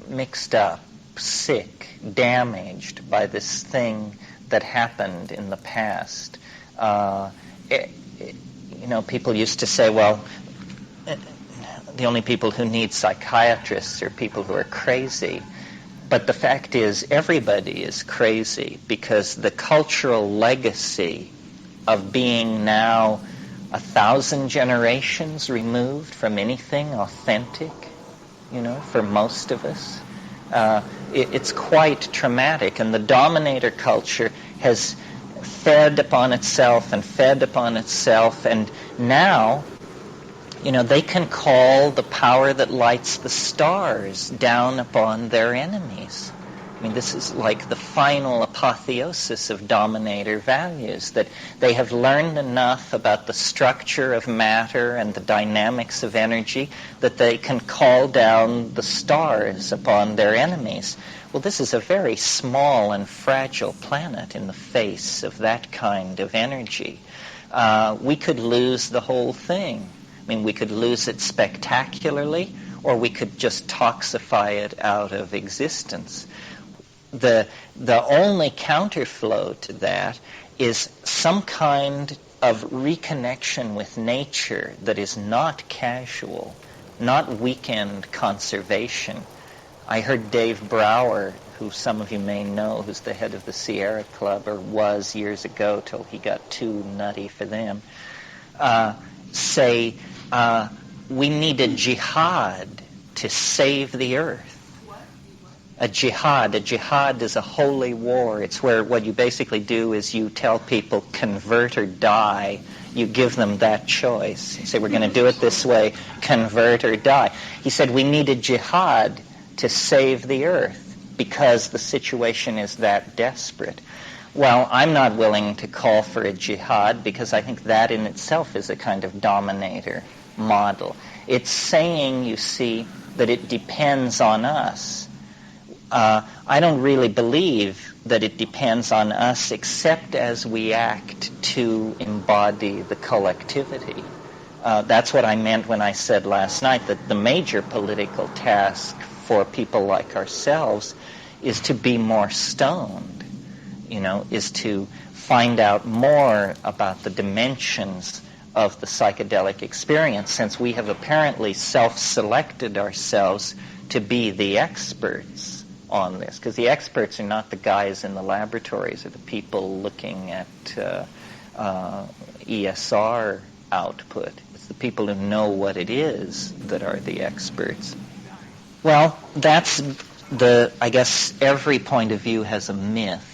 mixed up, sick, damaged by this thing that happened in the past. People used to say, well, the only people who need psychiatrists are people who are crazy. But the fact is, everybody is crazy because the cultural legacy of being now 1,000 generations removed from anything authentic, for most of us, it's quite traumatic. And the dominator culture has fed upon itself, and now, they can call the power that lights the stars down upon their enemies. I mean, this is like the final apotheosis of dominator values, that they have learned enough about the structure of matter and the dynamics of energy that they can call down the stars upon their enemies. Well, this is a very small and fragile planet in the face of that kind of energy. We could lose the whole thing. I mean, we could lose it spectacularly, or we could just toxify it out of existence. The only counterflow to that is some kind of reconnection with nature that is not casual, not weekend conservation. I heard Dave Brower, who some of you may know, who's the head of the Sierra Club, or was years ago till he got too nutty for them, say we need a jihad to save the earth. A jihad is a holy war. It's where what you basically do is you tell people convert or die. You give them that choice. You say, we're going to do it this way, convert or die. He said we need a jihad to save the earth because the situation is that desperate. Well, I'm not willing to call for a jihad because I think that in itself is a kind of dominator model. It's saying, you see, that it depends on us. I don't really believe that it depends on us except as we act to embody the collectivity. That's what I meant when I said last night that the major political task for people like ourselves is to be more stoned, is to find out more about the dimensions of the psychedelic experience, since we have apparently self-selected ourselves to be the experts on this, because the experts are not the guys in the laboratories or the people looking at ESR output. It's the people who know what it is that are the experts. Well, I guess every point of view has a myth.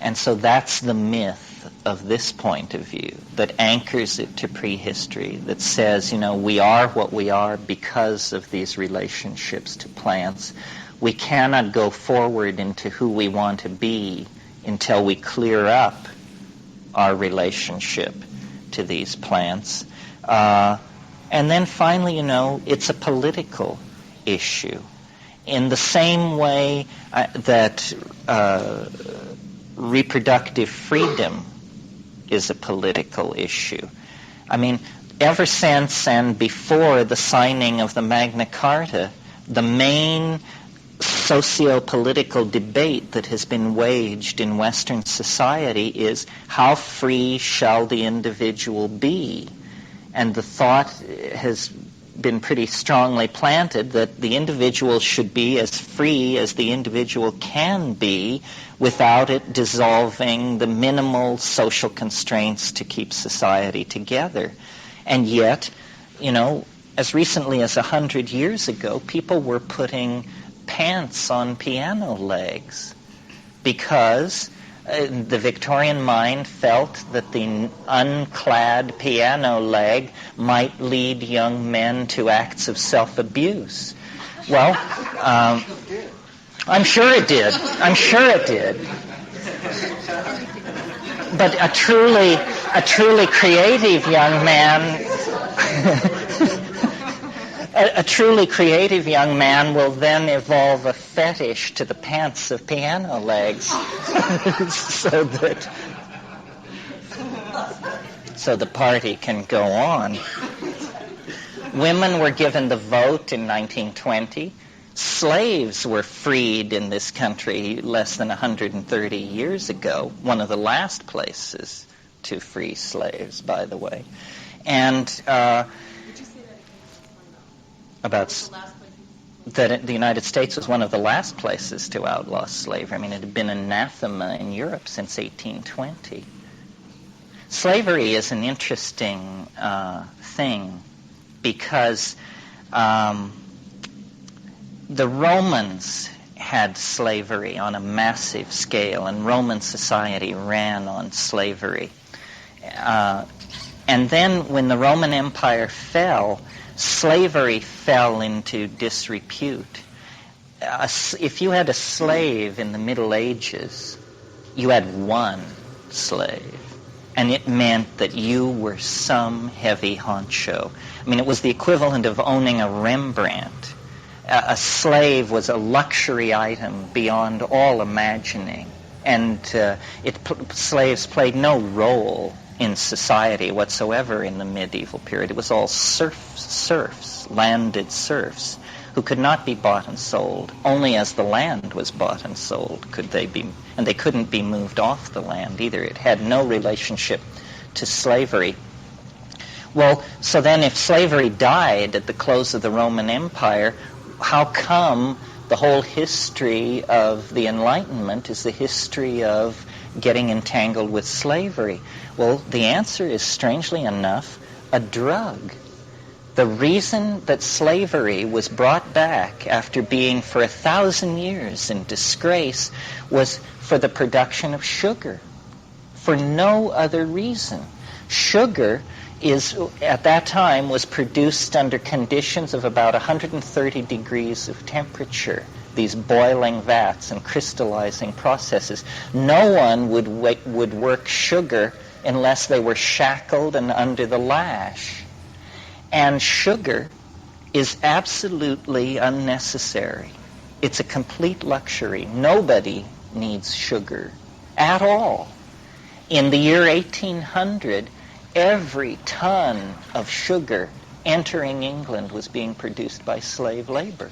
And so that's the myth of this point of view that anchors it to prehistory, that says, we are what we are because of these relationships to plants. We cannot go forward into who we want to be until we clear up our relationship to these plants. And then finally, it's a political issue. In the same way that reproductive freedom is a political issue. I mean, ever since and before the signing of the Magna Carta, the main socio-political debate that has been waged in Western society is how free shall the individual be? And the thought has been pretty strongly planted that the individual should be as free as the individual can be without it dissolving the minimal social constraints to keep society together. And yet, as recently as 100 years ago, people were putting pants on piano legs because the Victorian mind felt that the unclad piano leg might lead young men to acts of self-abuse. Well, I'm sure it did. But a truly creative young man a truly creative young man will then evolve a fetish to the pants of piano legs so the party can go on. Women were given the vote in 1920. Slaves were freed in this country less than 130 years ago, one of the last places to free slaves, by the way. And about that the United States was one of the last places to outlaw slavery. I mean, it had been anathema in Europe since 1820. Slavery is an interesting thing because the Romans had slavery on a massive scale, and Roman society ran on slavery. And then when the Roman Empire fell, slavery fell into disrepute. If you had a slave in the Middle Ages, you had one slave, and it meant that you were some heavy honcho. I mean, it was the equivalent of owning a Rembrandt. A slave was a luxury item beyond all imagining, and slaves played no role in society whatsoever in the medieval period. It was all serfs, landed serfs, who could not be bought and sold. Only as the land was bought and sold could they be, and they couldn't be moved off the land either. It had no relationship to slavery. Well, so then if slavery died at the close of the Roman Empire, how come the whole history of the Enlightenment is the history of getting entangled with slavery? Well, the answer is, strangely enough, a drug. The reason that slavery was brought back after being for 1,000 years in disgrace was for the production of sugar, for no other reason. Sugar at that time was produced under conditions of about 130 degrees of temperature, these boiling vats and crystallizing processes. No one would work sugar unless they were shackled and under the lash. And sugar is absolutely unnecessary. It's a complete luxury. Nobody needs sugar at all. In the year 1800, every ton of sugar entering England was being produced by slave labor.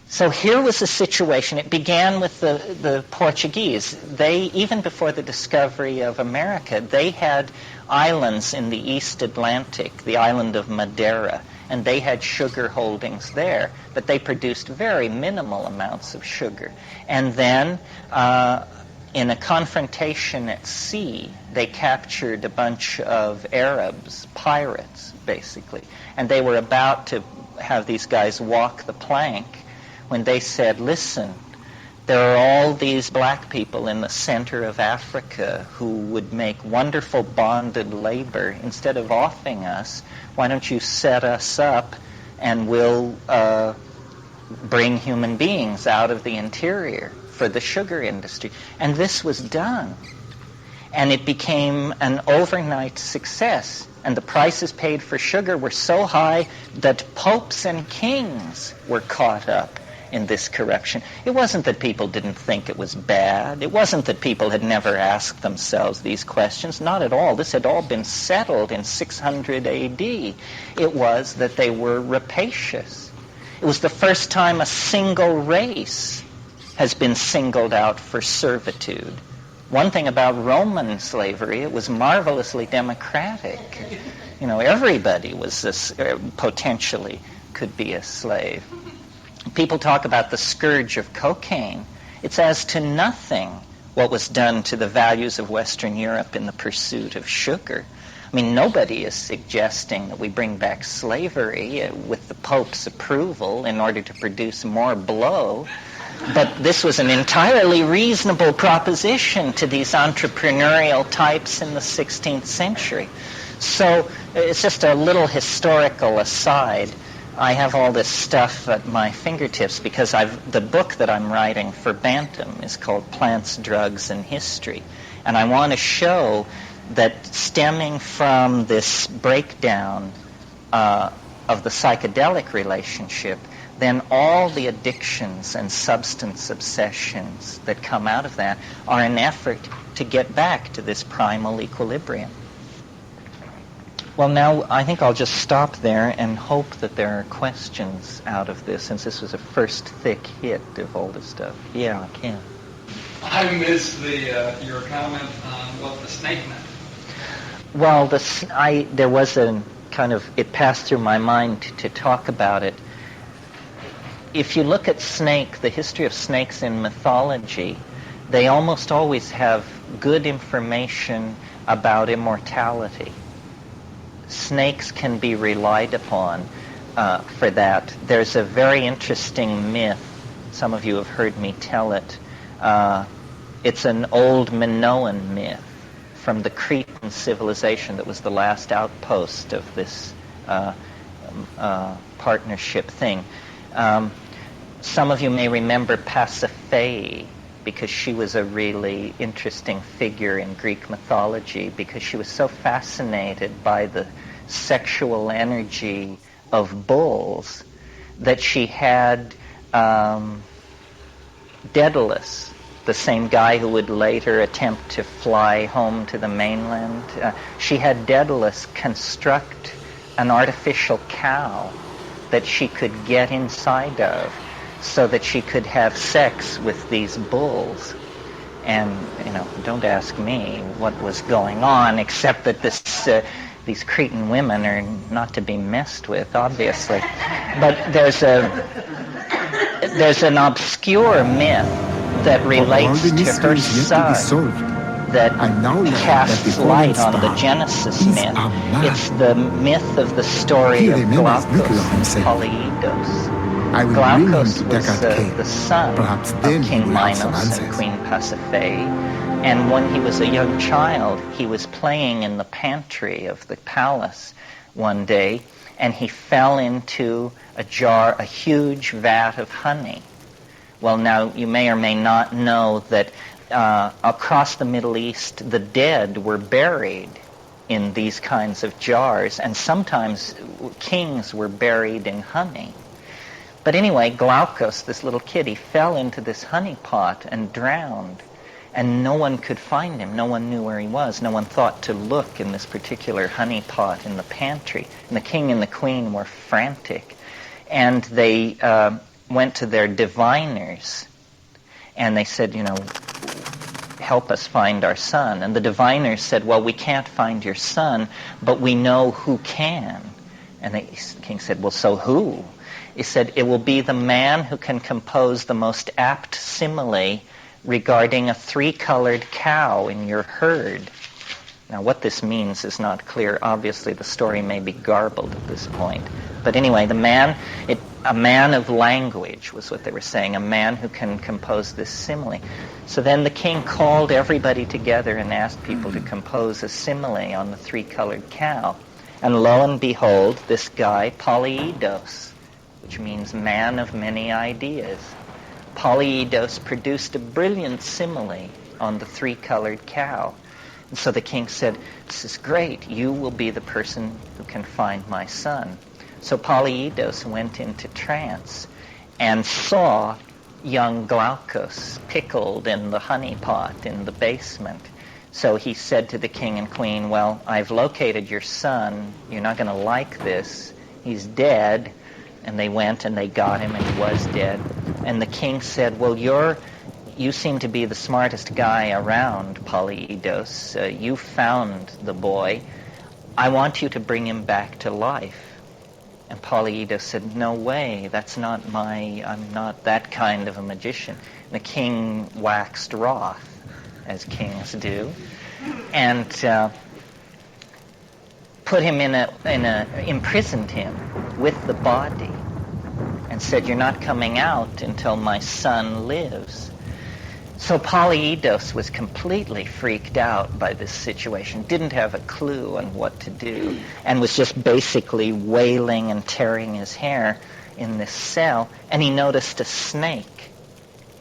So here was a situation. It began with the Portuguese. They, even before the discovery of America, they had islands in the East Atlantic, the island of Madeira, and they had sugar holdings there, but they produced very minimal amounts of sugar. And then in a confrontation at sea, they captured a bunch of Arabs, pirates, basically, and they were about to have these guys walk the plank when they said, listen, there are all these black people in the center of Africa who would make wonderful bonded labor. Instead of offing us, why don't you set us up and we'll bring human beings out of the interior for the sugar industry. And this was done. And it became an overnight success. And the prices paid for sugar were so high that popes and kings were caught up in this corruption. It wasn't that people didn't think it was bad. It wasn't that people had never asked themselves these questions. Not at all. This had all been settled in 600 A.D. It was that they were rapacious. It was the first time a single race has been singled out for servitude. One thing about Roman slavery, it was marvelously democratic. You know, everybody was potentially could be a slave. People talk about the scourge of cocaine. It's as to nothing what was done to the values of Western Europe in the pursuit of sugar. I mean, nobody is suggesting that we bring back slavery with the Pope's approval in order to produce more blow. But this was an entirely reasonable proposition to these entrepreneurial types in the 16th century. So it's just a little historical aside. I have all this stuff at my fingertips because the book that I'm writing for Bantam is called Plants, Drugs, and History. And I want to show that stemming from this breakdown of the psychedelic relationship, then all the addictions and substance obsessions that come out of that are an effort to get back to this primal equilibrium. Well, now I think I'll just stop there and hope that there are questions out of this, since this was a first thick hit of all this stuff. Yeah, I can. I missed your comment on what the snake meant. Well, there was a kind of, it passed through my mind to talk about it. If you look at the history of snakes in mythology, they almost always have good information about immortality. Snakes can be relied upon for that. There's a very interesting myth. Some of you have heard me tell it. It's an old Minoan myth from the Cretan civilization that was the last outpost of this partnership thing. Some of you may remember Pasiphae, because she was a really interesting figure in Greek mythology, because she was so fascinated by the sexual energy of bulls that she had Daedalus, the same guy who would later attempt to fly home to the mainland. She had Daedalus construct an artificial cow that she could get inside of so that she could have sex with these bulls. And, don't ask me what was going on, except that these Cretan women are not to be messed with, obviously. But there's an obscure myth that relates to her son that casts light on the Genesis myth. It's the myth of the story of Glaucus and Polyidus. Glaucus was the son of King Minos and Queen Pasiphae, and when he was a young child, he was playing in the pantry of the palace one day, and he fell into a huge vat of honey. Well, now, you may or may not know that across the Middle East, the dead were buried in these kinds of jars, and sometimes kings were buried in honey. But anyway, Glaucus, this little kid, he fell into this honey pot and drowned, and no one could find him. No one knew where he was. No one thought to look in this particular honey pot in the pantry. And the king and the queen were frantic, and they went to their diviners, and they said, help us find our son. And the diviners said, well, we can't find your son, but we know who can. And the king said, well, so who? He said, it will be the man who can compose the most apt simile regarding a 3-colored cow in your herd. Now, what this means is not clear. Obviously, the story may be garbled at this point. But anyway, a man of language was what they were saying, a man who can compose this simile. So then the king called everybody together and asked people to compose a simile on the 3-colored cow. And lo and behold, this guy, Polyeidos, which means man of many ideas, Polyeidos produced a brilliant simile on the 3-colored cow. And so the king said, "This is great. You will be the person who can find my son." So Polyeidos went into trance and saw young Glaucus pickled in the honey pot in the basement. So he said to the king and queen, "Well, I've located your son. You're not going to like this. He's dead." And they went and they got him, and he was dead. And the king said, "Well, you seem to be the smartest guy around, Polyeidos. You found the boy. I want you to bring him back to life." And Polyeidos said, "No way, I'm not that kind of a magician." And the king waxed wroth, as kings do, and imprisoned him with the body, and said, "You're not coming out until my son lives." So Polyeidos was completely freaked out by this situation, didn't have a clue on what to do, and was just basically wailing and tearing his hair in this cell. And he noticed a snake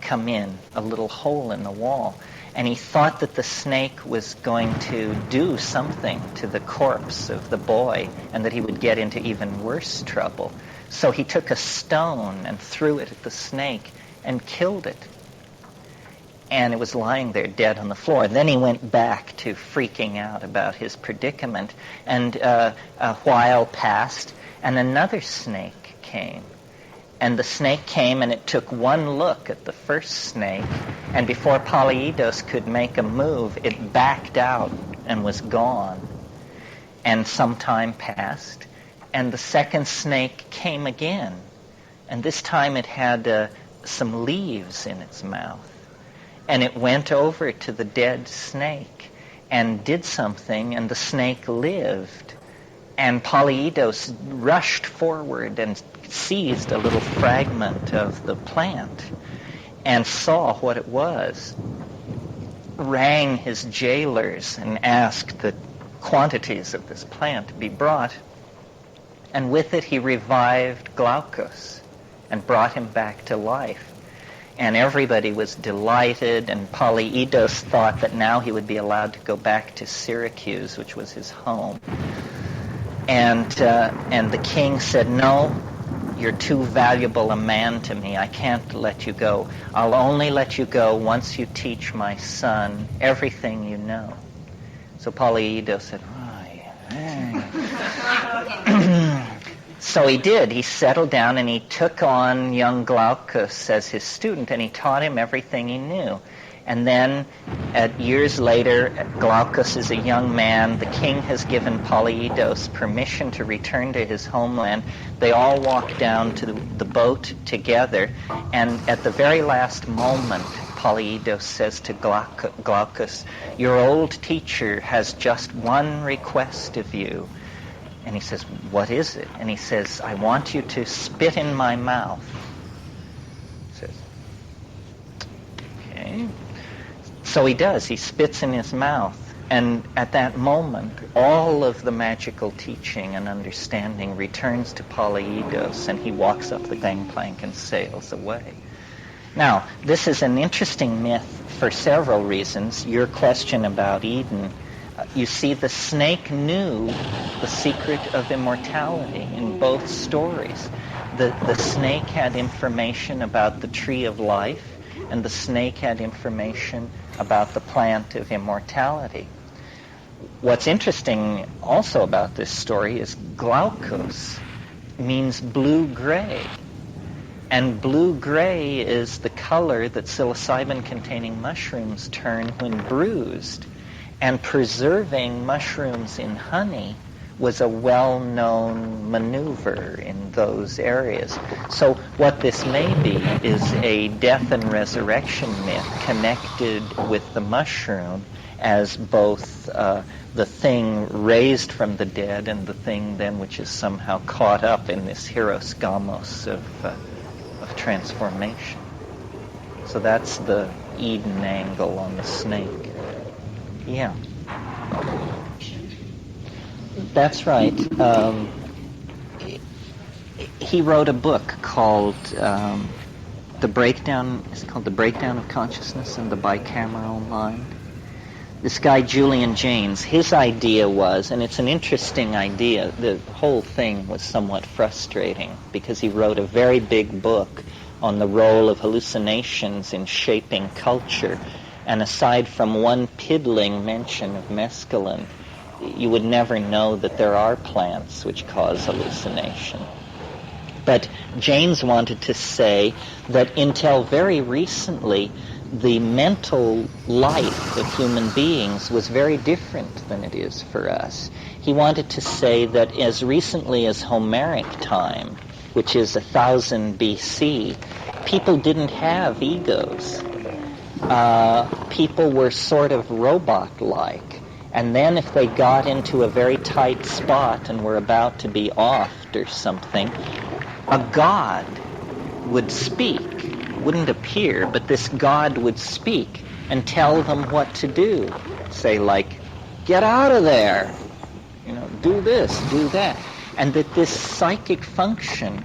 come in, a little hole in the wall. And he thought that the snake was going to do something to the corpse of the boy, and that he would get into even worse trouble. So he took a stone and threw it at the snake and killed it. And it was lying there dead on the floor. Then he went back to freaking out about his predicament. And a while passed, and another snake came. And the snake came, and it took one look at the first snake, and before Polyeidos could make a move, it backed out and was gone. And some time passed, and the second snake came again. And this time it had some leaves in its mouth. And it went over to the dead snake and did something, and the snake lived. And Polyeidos rushed forward and seized a little fragment of the plant and saw what it was, rang his jailers and asked that quantities of this plant be brought. And with it he revived Glaucus and brought him back to life. And everybody was delighted, and Polyeidos thought that now he would be allowed to go back to Syracuse, which was his home. And the king said, "No, you're too valuable a man to me. I can't let you go. I'll only let you go once you teach my son everything you know." So Polyeidos said, So he did. He settled down and he took on young Glaucus as his student, and he taught him everything he knew. And then, years later, Glaucus is a young man. The king has given Polyeidos permission to return to his homeland. They all walk down to the boat together, and at the very last moment, Polyeidos says to Glaucus, "Your old teacher has just one request of you." And he says, "What is it?" And he says, "I want you to spit in my mouth." He says, "Okay." So he does. He spits in his mouth. And at that moment, all of the magical teaching and understanding returns to Polyeidos, and he walks up the gangplank and sails away. Now, this is an interesting myth for several reasons. Your question about Eden, you see, the snake knew the secret of immortality in both stories. The snake had information about the tree of life, and the snake had information about the plant of immortality. What's interesting also about this story is Glaucus means blue-gray. And blue-gray is the color that psilocybin-containing mushrooms turn when bruised. And preserving mushrooms in honey was a well-known maneuver in those areas. So what this may be is a death and resurrection myth connected with the mushroom as both the thing raised from the dead and the thing then which is somehow caught up in this hieros gamos of transformation. So that's the Eden angle on the snake. Yeah. That's right. He wrote a book called The Breakdown. It's called The Breakdown of Consciousness and the Bicameral Mind. This guy Julian Jaynes, his idea was, and it's an interesting idea. The whole thing was somewhat frustrating because he wrote a very big book on the role of hallucinations in shaping culture, and aside from one piddling mention of mescaline, you would never know that there are plants which cause hallucination. But Jaynes wanted to say that until very recently, the mental life of human beings was very different than it is for us. He wanted to say that as recently as Homeric time, which is 1000 BC, people didn't have egos. People were sort of robot-like. And then if they got into a very tight spot and were about to be offed or something, a god would speak. Wouldn't appear, but this god would speak and tell them what to do. Say, like, get out of there. Do this, do that. And that this psychic function,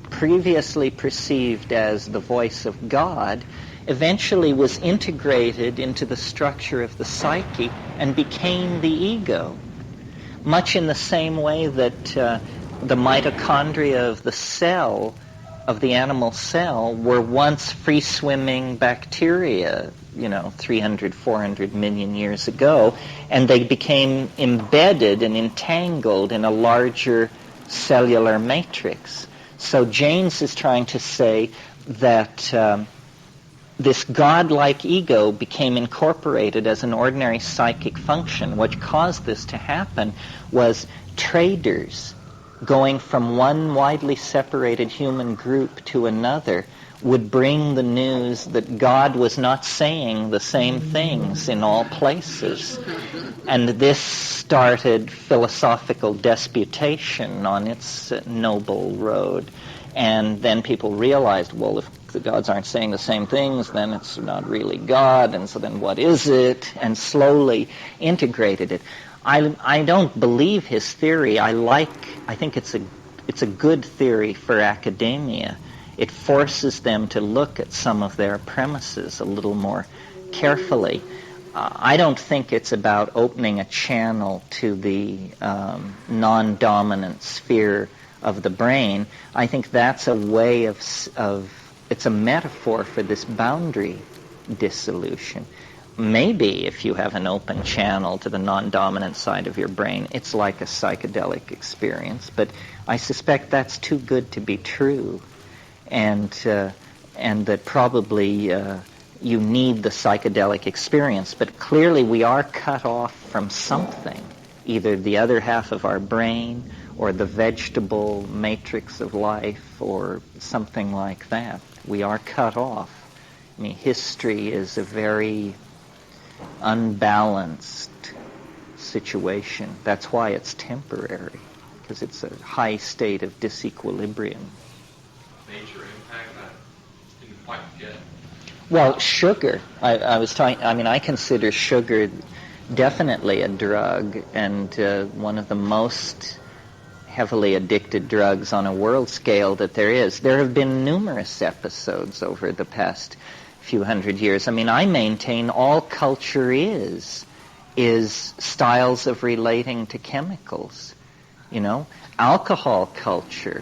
previously perceived as the voice of God, eventually was integrated into the structure of the psyche and became the ego. Much in the same way that the mitochondria of the cell, of the animal cell, were once free-swimming bacteria, 300, 400 million years ago, and they became embedded and entangled in a larger cellular matrix. So Jaynes is trying to say that this godlike ego became incorporated as an ordinary psychic function. What caused this to happen was traders going from one widely separated human group to another would bring the news that God was not saying the same things in all places. And this started philosophical disputation on its noble road. And then people realized, well, if the gods aren't saying the same things, then it's not really God, and so then what is it? And slowly integrated it. I don't believe his theory. I think it's a good theory for academia. It forces them to look at some of their premises a little more carefully. I don't think it's about opening a channel to the non-dominant sphere of the brain. I think that's a way of it's a metaphor for this boundary dissolution. Maybe if you have an open channel to the non-dominant side of your brain, it's like a psychedelic experience. But I suspect that's too good to be true, and that probably you need the psychedelic experience. But clearly we are cut off from something, either the other half of our brain or the vegetable matrix of life or something like that. We are cut off. I mean, history is a very unbalanced situation. That's why it's temporary, because it's a high state of disequilibrium. Major impact I didn't quite get. Well, sugar. I consider sugar definitely a drug, and one of the most heavily addicted drugs on a world scale that there is. There have been numerous episodes over the past few hundred years. I maintain all culture is styles of relating to chemicals. Alcohol culture,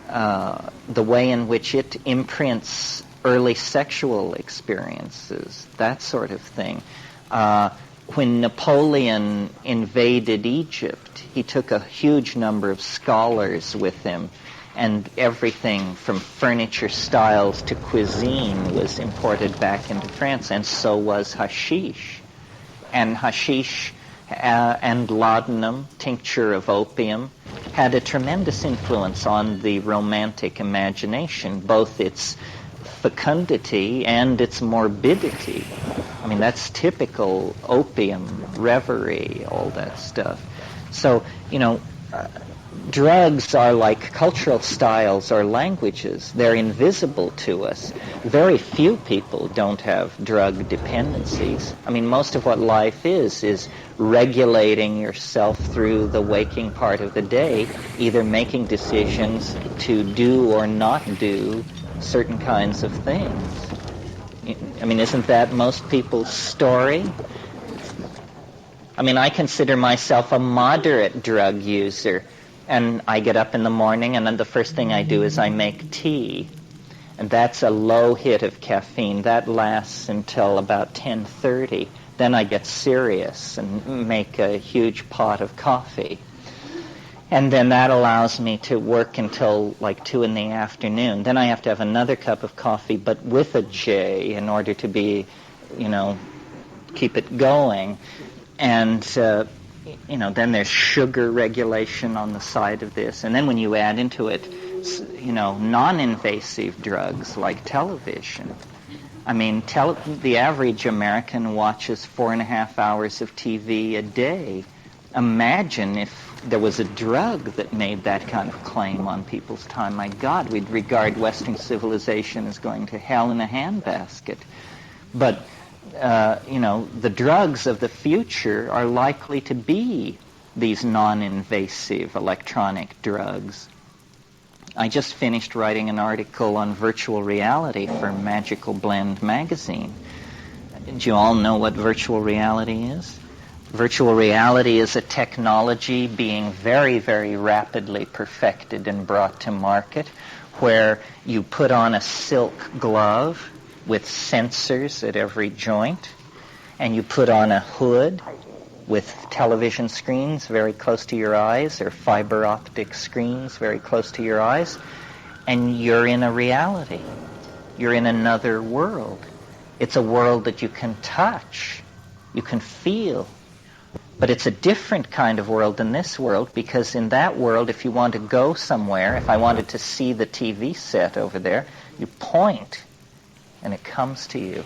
the way in which it imprints early sexual experiences, that sort of thing. When Napoleon invaded Egypt, he took a huge number of scholars with him, and everything from furniture styles to cuisine was imported back into France, and so was hashish. And hashish and laudanum, tincture of opium, had a tremendous influence on the romantic imagination, both its fecundity and its morbidity. I mean, that's typical opium, reverie, all that stuff. So, drugs are like cultural styles or languages. They're invisible to us. Very few people don't have drug dependencies. I mean, most of what life is regulating yourself through the waking part of the day, either making decisions to do or not do certain kinds of things. I mean, isn't that most people's story? I mean, I consider myself a moderate drug user. And I get up in the morning, and then the first thing I do is I make tea. And that's a low hit of caffeine. That lasts until about 10:30. Then I get serious and make a huge pot of coffee. And then that allows me to work until like 2 in the afternoon. Then I have to have another cup of coffee, but with a J in order to be, keep it going. And then there's sugar regulation on the side of this. And then when you add into it, non-invasive drugs like television. I mean, the average American watches 4.5 hours of TV a day. Imagine if there was a drug that made that kind of claim on people's time. My God, we'd regard Western civilization as going to hell in a handbasket. But the drugs of the future are likely to be these non-invasive electronic drugs. I just finished writing an article on virtual reality for Magical Blend magazine. Do you all know what virtual reality is? Virtual reality is a technology being very, very rapidly perfected and brought to market, where you put on a silk glove with sensors at every joint, and you put on a hood with television screens very close to your eyes, or fiber optic screens very close to your eyes, and you're in a reality. You're in another world. It's a world that you can touch, you can feel. But it's a different kind of world than this world, because in that world, if you want to go somewhere, if I wanted to see the TV set over there, you point, and it comes to you.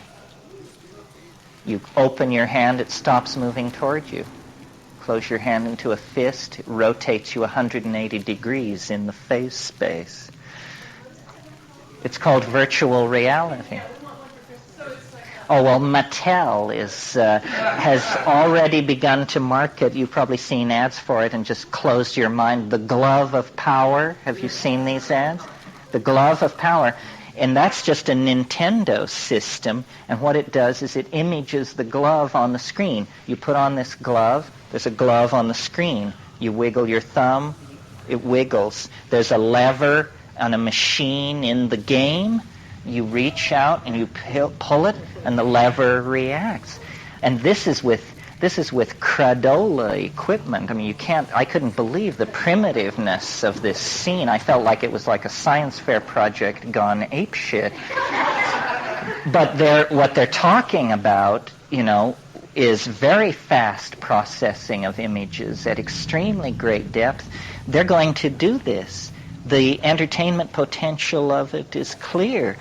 You open your hand, it stops moving toward you. Close your hand into a fist, it rotates you 180 degrees in the phase space. It's called virtual reality. Oh, well, Mattel has already begun to market. You've probably seen ads for it and just closed your mind. The glove of power. Have you seen these ads? The glove of power. And that's just a Nintendo system, and what it does is it images the glove on the screen. You put on this glove, there's a glove on the screen. You wiggle your thumb, it wiggles. There's a lever on a machine in the game. You reach out and you pull it, and the lever reacts. And this is with Cradola equipment. I mean, I couldn't believe the primitiveness of this scene. I felt like it was like a science fair project gone apeshit. But what they're talking about, is very fast processing of images at extremely great depth. They're going to do this. The entertainment potential of it is clear.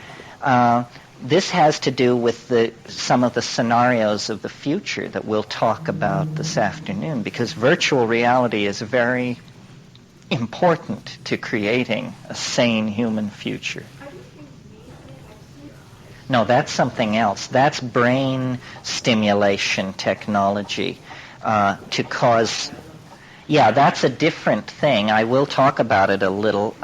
This has to do with some of the scenarios of the future that we'll talk about this afternoon, because virtual reality is very important to creating a sane human future. No, that's something else. That's brain stimulation technology to cause... Yeah, that's a different thing. I will talk about it a little.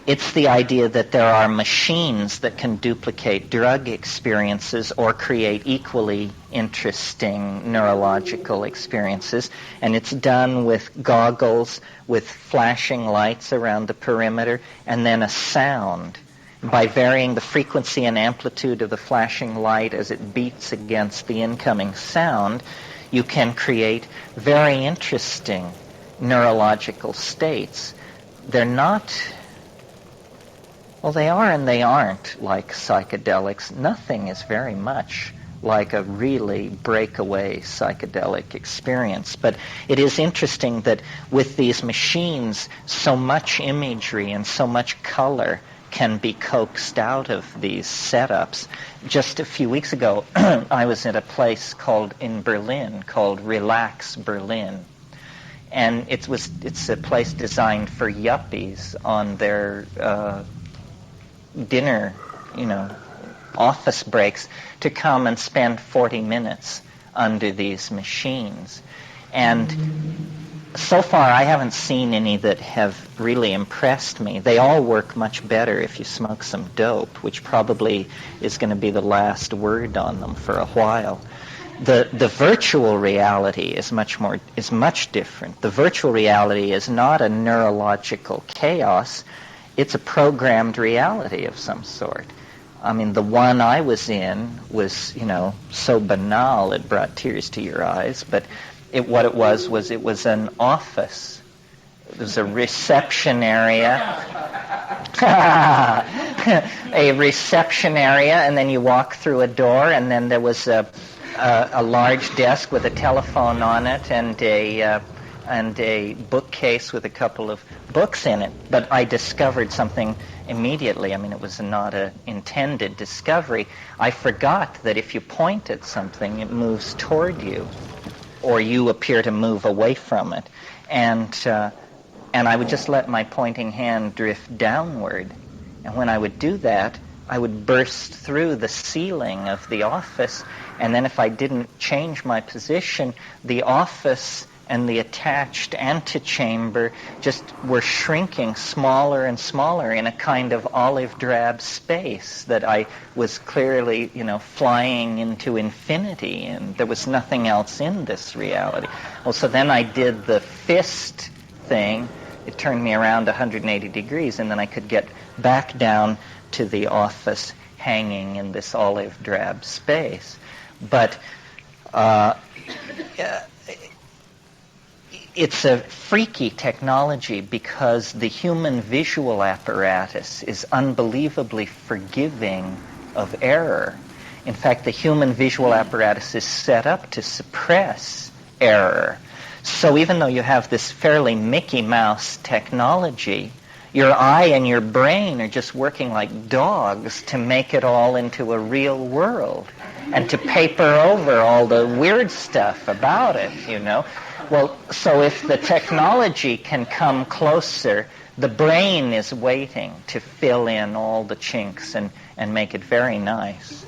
It's the idea that there are machines that can duplicate drug experiences or create equally interesting neurological experiences. And it's done with goggles, with flashing lights around the perimeter, and then a sound. By varying the frequency and amplitude of the flashing light as it beats against the incoming sound, you can create very interesting neurological states. They're not... Well, they are and they aren't like psychedelics. Nothing is very much like a really breakaway psychedelic experience. But it is interesting that with these machines, so much imagery and so much color can be coaxed out of these setups. Just a few weeks ago, I was at a place in Berlin called Relax Berlin. And it's a place designed for yuppies on their dinner, office breaks, to come and spend 40 minutes under these machines. And so far, I haven't seen any that have really impressed me. They all work much better if you smoke some dope, which probably is going to be the last word on them for a while. The virtual reality is much different. The virtual reality is not a neurological chaos. It's a programmed reality of some sort. I mean, the one I was in was, so banal it brought tears to your eyes, but it was an office. It was a reception area. A reception area, and then you walk through a door, and then there was a large desk with a telephone on it and a bookcase with a couple of books in it. But I discovered something immediately. I mean, it was not an intended discovery. I forgot that if you point at something, it moves toward you, or you appear to move away from it. And I would just let my pointing hand drift downward. And when I would do that, I would burst through the ceiling of the office, and then if I didn't change my position, the office and the attached antechamber just were shrinking smaller and smaller in a kind of olive drab space that I was clearly, flying into infinity, and there was nothing else in this reality. Well, so then I did the fist thing. It turned me around 180 degrees, and then I could get back down to the office hanging in this olive drab space. But it's a freaky technology because the human visual apparatus is unbelievably forgiving of error. In fact, the human visual apparatus is set up to suppress error. So even though you have this fairly Mickey Mouse technology, your eye and your brain are just working like dogs to make it all into a real world and to paper over all the weird stuff about it, Well, so if the technology can come closer, the brain is waiting to fill in all the chinks and make it very nice.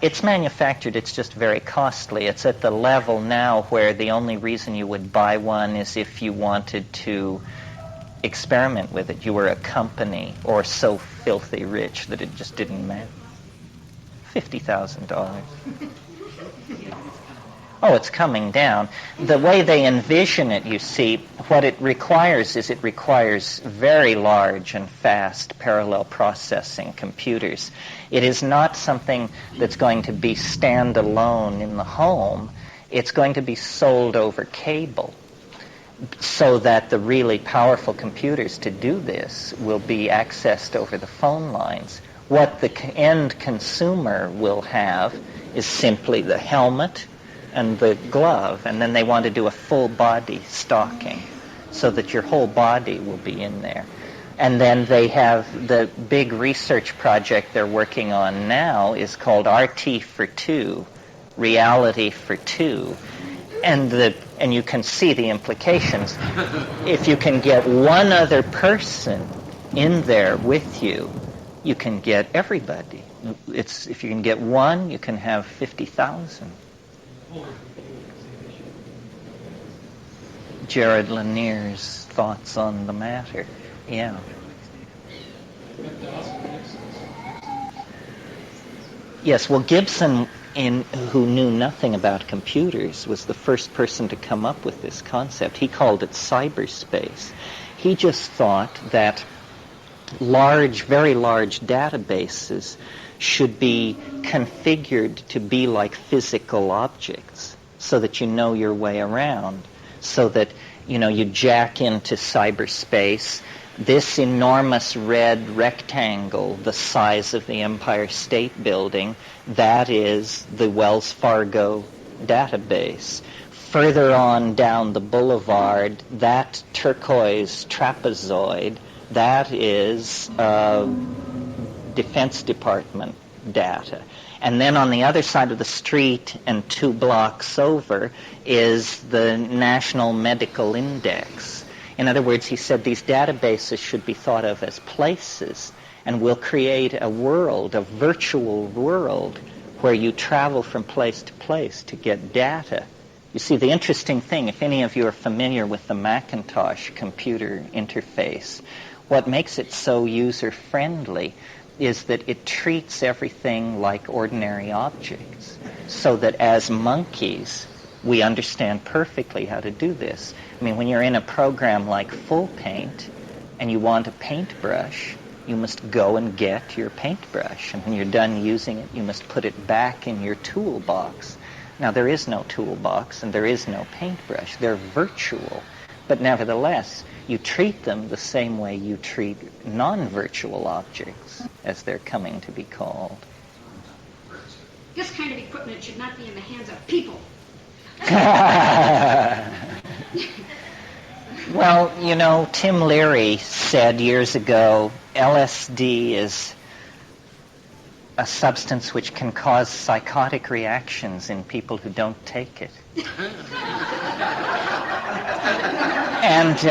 It's manufactured, it's just very costly. It's at the level now where the only reason you would buy one is if you wanted to experiment with it. You were a company or so filthy rich that it just didn't matter. $50,000. Oh, it's coming down. The way they envision it, you see, what it requires is very large and fast parallel processing computers. It is not something that's going to be standalone in the home. It's going to be sold over cable, so that the really powerful computers to do this will be accessed over the phone lines. What the end consumer will have is simply the helmet and the glove, and then they want to do a full body stocking so that your whole body will be in there. And then they have the big research project they're working on now is called RT for Two, Reality for Two. And you can see the implications. If you can get one other person in there with you, you can get everybody. If you can get one, you can have 50,000. Jared Lanier's thoughts on the matter. Yeah. Yes, well, Gibson, who knew nothing about computers, was the first person to come up with this concept. He called it cyberspace. He just thought that very large databases should be configured to be like physical objects so that you know your way around, so that you jack into cyberspace, This enormous red rectangle, the size of the Empire State Building, that is the Wells Fargo database. Further on down the boulevard, that turquoise trapezoid, that is Defense Department data. And then on the other side of the street and 2 blocks over is the National Medical Index. In other words, he said these databases should be thought of as places, and we'll create a world, a virtual world, where you travel from place to get data. You see, the interesting thing, if any of you are familiar with the Macintosh computer interface, what makes it so user-friendly is that it treats everything like ordinary objects, so that as monkeys, we understand perfectly how to do this. I mean, when you're in a program like Full Paint and you want a paintbrush, you must go and get your paintbrush. And when you're done using it, you must put it back in your toolbox. Now, there is no toolbox and there is no paintbrush. They're virtual. But nevertheless, you treat them the same way you treat non-virtual objects, as they're coming to be called. This kind of equipment should not be in the hands of people. Well, you know, Tim Leary said years ago, LSD is a substance which can cause psychotic reactions in people who don't take it. And,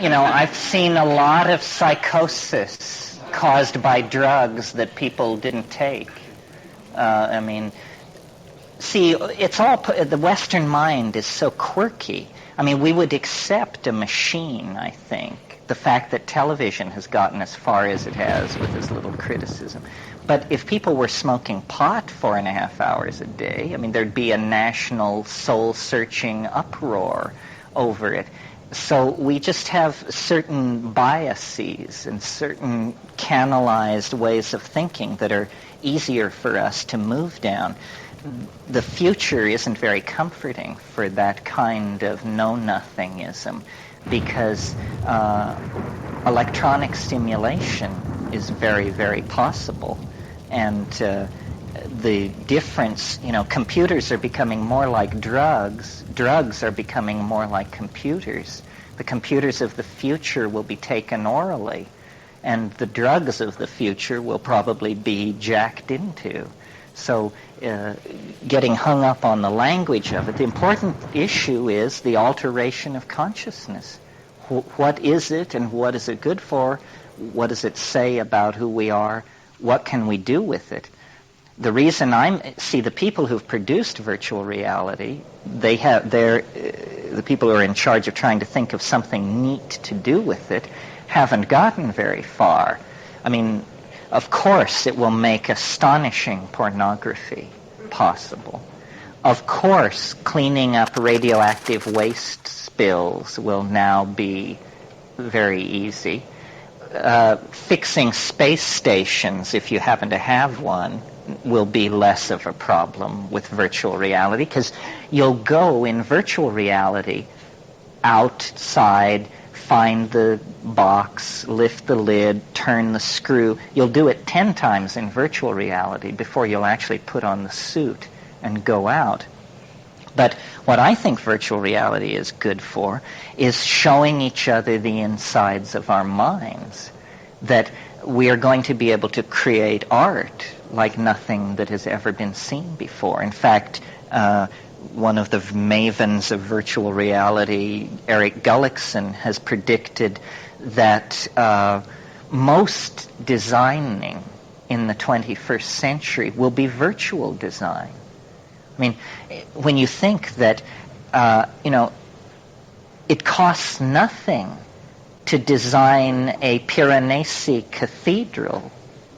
you know, I've seen a lot of psychosis caused by drugs that people didn't take. I mean, see, it's all, the Western mind is so quirky. I mean, we would accept a machine, I think, the fact that television has gotten as far as it has with as little criticism. But if people were smoking pot 4.5 hours a day, I mean, there'd be a national soul-searching uproar over it. So we just have certain biases and certain canalized ways of thinking that are easier for us to move down. The future isn't very comforting for that kind of know-nothingism, because electronic stimulation is very, very possible. And the difference, you know, computers are becoming more like drugs. Drugs are becoming more like computers. The computers of the future will be taken orally, and the drugs of the future will probably be jacked into. So getting hung up on the language of it, the important issue is the alteration of consciousness. What is it and what is it good for? What does it say about who we are? What can we do with it? The reason the people who've produced virtual reality, the people who are in charge of trying to think of something neat to do with it, haven't gotten very far. I mean, of course it will make astonishing pornography possible. Of course, cleaning up radioactive waste spills will now be very easy. Fixing space stations, if you happen to have one, will be less of a problem with virtual reality, because you'll go in virtual reality outside, find the box, lift the lid, turn the screw. You'll do it 10 times in virtual reality before you'll actually put on the suit and go out. But what I think virtual reality is good for is showing each other the insides of our minds, that we are going to be able to create art like nothing that has ever been seen before. In fact, one of the mavens of virtual reality, Eric Gullickson, has predicted that most designing in the 21st century will be virtual design. I mean, when you think that, it costs nothing to design a Piranesi cathedral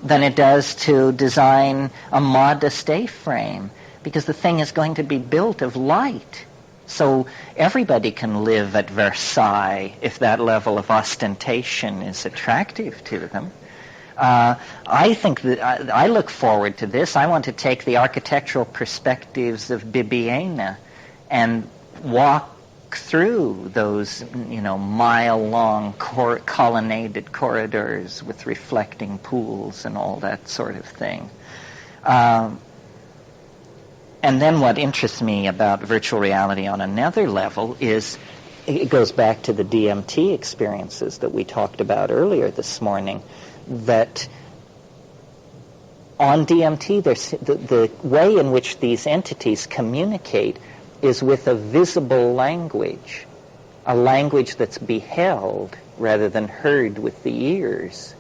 than it does to design a modest A-frame, because the thing is going to be built of light. So everybody can live at Versailles if that level of ostentation is attractive to them. I think that I look forward to this. I want to take the architectural perspectives of Bibiena and walk walk through those, mile-long colonnaded corridors with reflecting pools and all that sort of thing. And then what interests me about virtual reality on another level is it goes back to the DMT experiences that we talked about earlier this morning, that on DMT, the way in which these entities communicate is with a visible language, a language that's beheld rather than heard with the ears.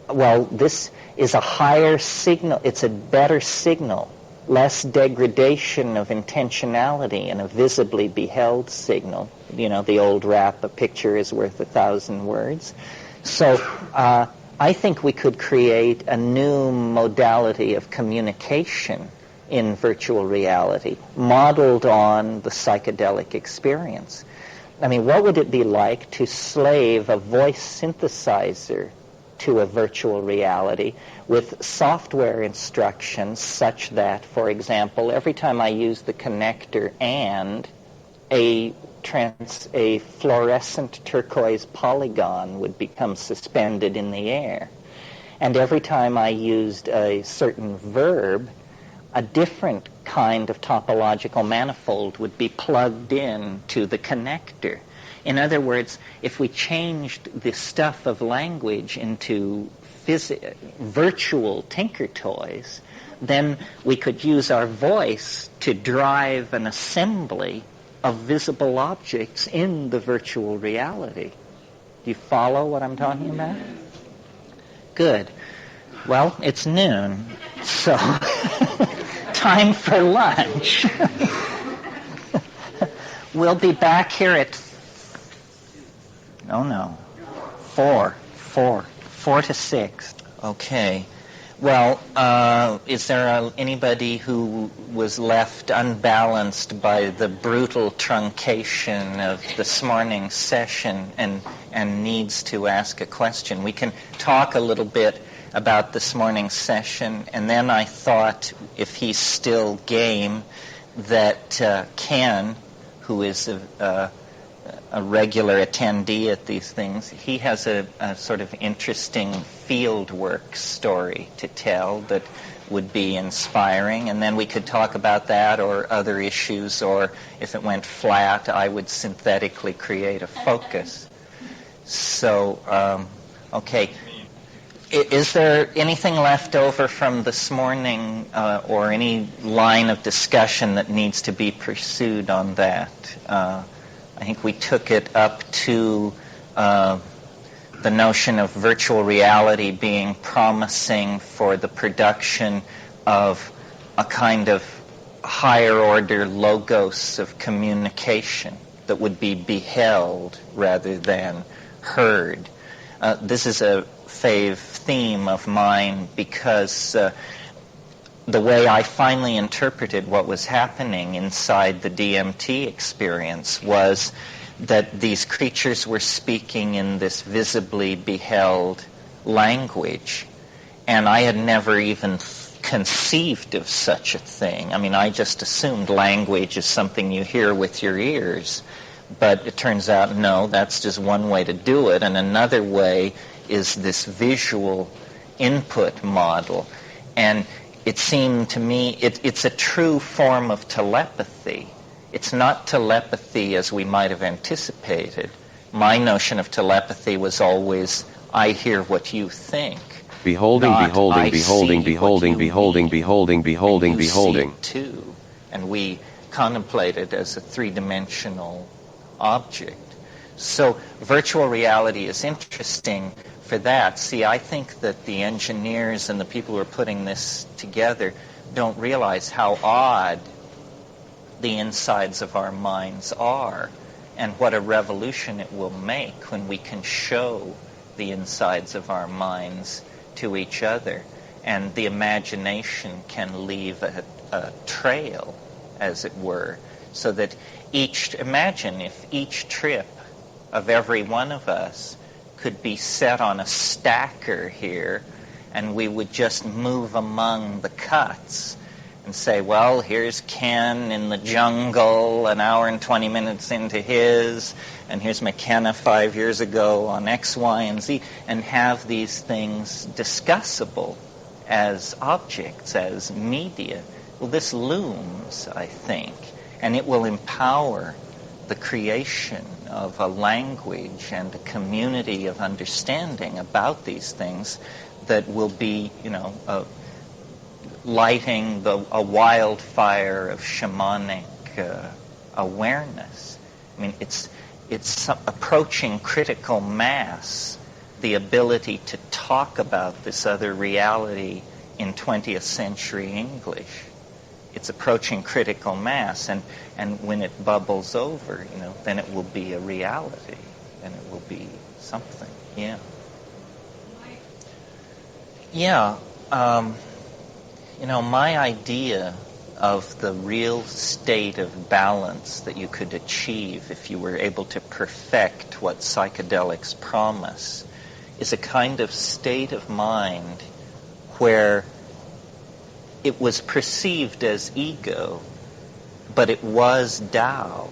Well, this is a higher signal, it's a better signal, less degradation of intentionality in a visibly beheld signal. The old rap, a picture is worth 1,000 words. So I think we could create a new modality of communication in virtual reality, modeled on the psychedelic experience. I mean, what would it be like to slave a voice synthesizer to a virtual reality with software instructions such that, for example, every time I use the connector and a fluorescent turquoise polygon would become suspended in the air. And every time I used a certain verb, a different kind of topological manifold would be plugged in to the connector. In other words, if we changed the stuff of language into virtual tinker toys, then we could use our voice to drive an assembly of visible objects in the virtual reality. Do you follow what I'm talking about? Good. Well, it's noon, so time for lunch. We'll be back here at 4 to 6. Okay. Well, is there anybody who was left unbalanced by the brutal truncation of this morning's session and needs to ask a question? We can talk a little bit about this morning's session, and then I thought, if he's still game, that Ken, who is a regular attendee at these things, he has a sort of interesting fieldwork story to tell that would be inspiring, and then we could talk about that or other issues, or if it went flat, I would synthetically create a focus. So, okay. Is there anything left over from this morning or any line of discussion that needs to be pursued on that? I think we took it up to the notion of virtual reality being promising for the production of a kind of higher order logos of communication that would be beheld rather than heard. This is a fave theme of mine because the way I finally interpreted what was happening inside the DMT experience was that these creatures were speaking in this visibly beheld language, and I had never even conceived of such a thing. I mean, I just assumed language is something you hear with your ears, but it turns out, no, that's just one way to do it, and another way is this visual input model. And it seemed to me it's a true form of telepathy. It's not telepathy as we might have anticipated. My notion of telepathy was always, I hear what you think. Beholding, beholding, beholding, beholding, beholding, beholding, beholding, beholding. Too, and we contemplate it as a three-dimensional object. So virtual reality is interesting for that. See, I think that the engineers and the people who are putting this together don't realize how odd the insides of our minds are, and what a revolution it will make when we can show the insides of our minds to each other, and the imagination can leave a trail, as it were, so that imagine if each trip of every one of us could be set on a stacker here, and we would just move among the cuts, and say, well, here's Ken in the jungle an hour and 20 minutes into his, and here's McKenna 5 years ago on X, Y, and Z, and have these things discussable as objects, as media. Well, this looms, I think, and it will empower the creation of a language and a community of understanding about these things that will be, lighting a wildfire of shamanic awareness. I mean, it's approaching critical mass, the ability to talk about this other reality in 20th century English. It's approaching critical mass, and when it bubbles over, then it will be a reality, and it will be something. Yeah. Yeah. My idea of the real state of balance that you could achieve if you were able to perfect what psychedelics promise is a kind of state of mind where it was perceived as ego, but it was Tao.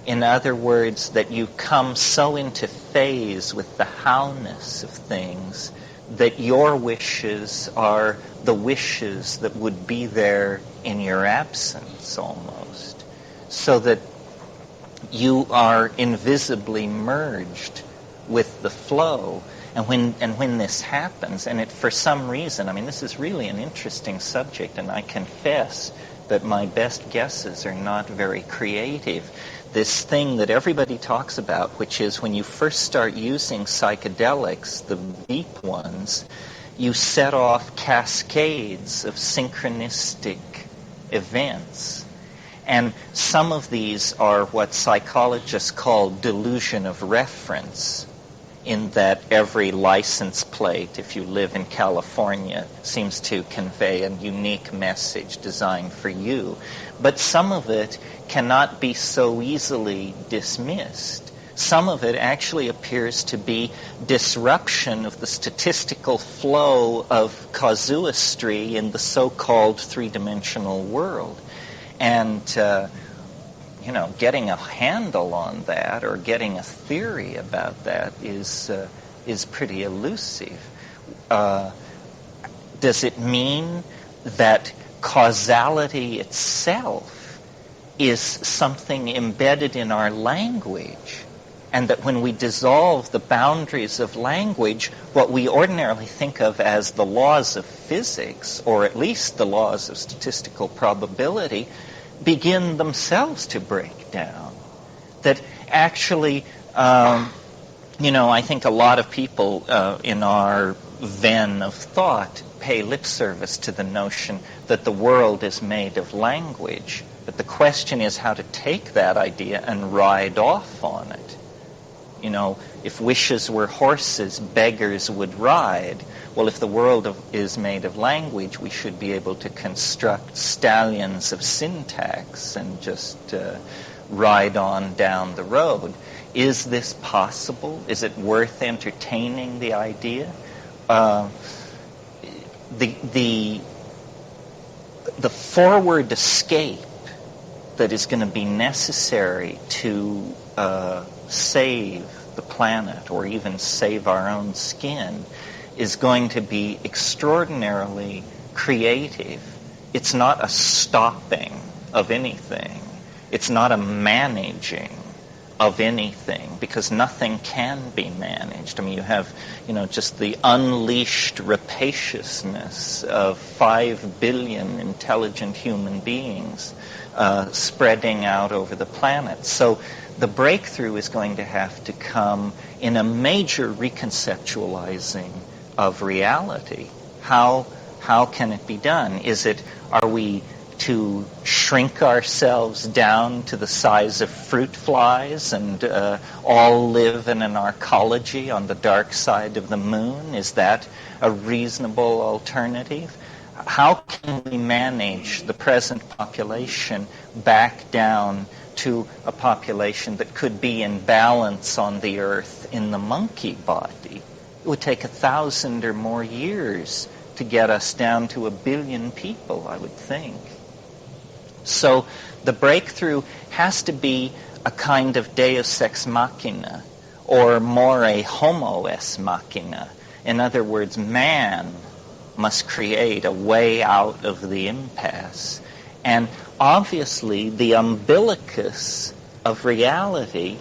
In other words, that you come so into phase with the how-ness of things that your wishes are the wishes that would be there in your absence almost, so that you are invisibly merged with the flow. And when this happens, and it for some reason, this is really an interesting subject, and I confess that my best guesses are not very creative. This thing that everybody talks about, which is when you first start using psychedelics, the deep ones, you set off cascades of synchronistic events. And some of these are what psychologists call delusion of reference, in that every license plate, if you live in California, seems to convey a unique message designed for you. But some of it cannot be so easily dismissed. Some of it actually appears to be disruption of the statistical flow of casuistry in the so-called three-dimensional world. And getting a handle on that, or getting a theory about that, is pretty elusive. Does it mean that causality itself is something embedded in our language, and that when we dissolve the boundaries of language, what we ordinarily think of as the laws of physics, or at least the laws of statistical probability, begin themselves to break down? That actually, I think a lot of people in our ven of thought pay lip service to the notion that the world is made of language. But the question is how to take that idea and ride off on it. If wishes were horses, beggars would ride. Well, if the world is made of language, we should be able to construct stallions of syntax and just ride on down the road. Is this possible? Is it worth entertaining the idea? The forward escape that is going to be necessary to save the planet, or even save our own skin, is going to be extraordinarily creative. It's not a stopping of anything. It's not a managing of anything, because nothing can be managed. You have, just the unleashed rapaciousness of 5 billion intelligent human beings spreading out over the planet. So the breakthrough is going to have to come in a major reconceptualizing of reality. How can it be done? Are we to shrink ourselves down to the size of fruit flies and all live in an arcology on the dark side of the moon? Is that a reasonable alternative? How can we manage the present population back down to a population that could be in balance on the earth in the monkey body? It would take 1,000 or more years to get us down to 1 billion people, I would think. So the breakthrough has to be a kind of deus ex machina, or more a homo ex machina. In other words, man must create a way out of the impasse. And obviously the umbilicus of reality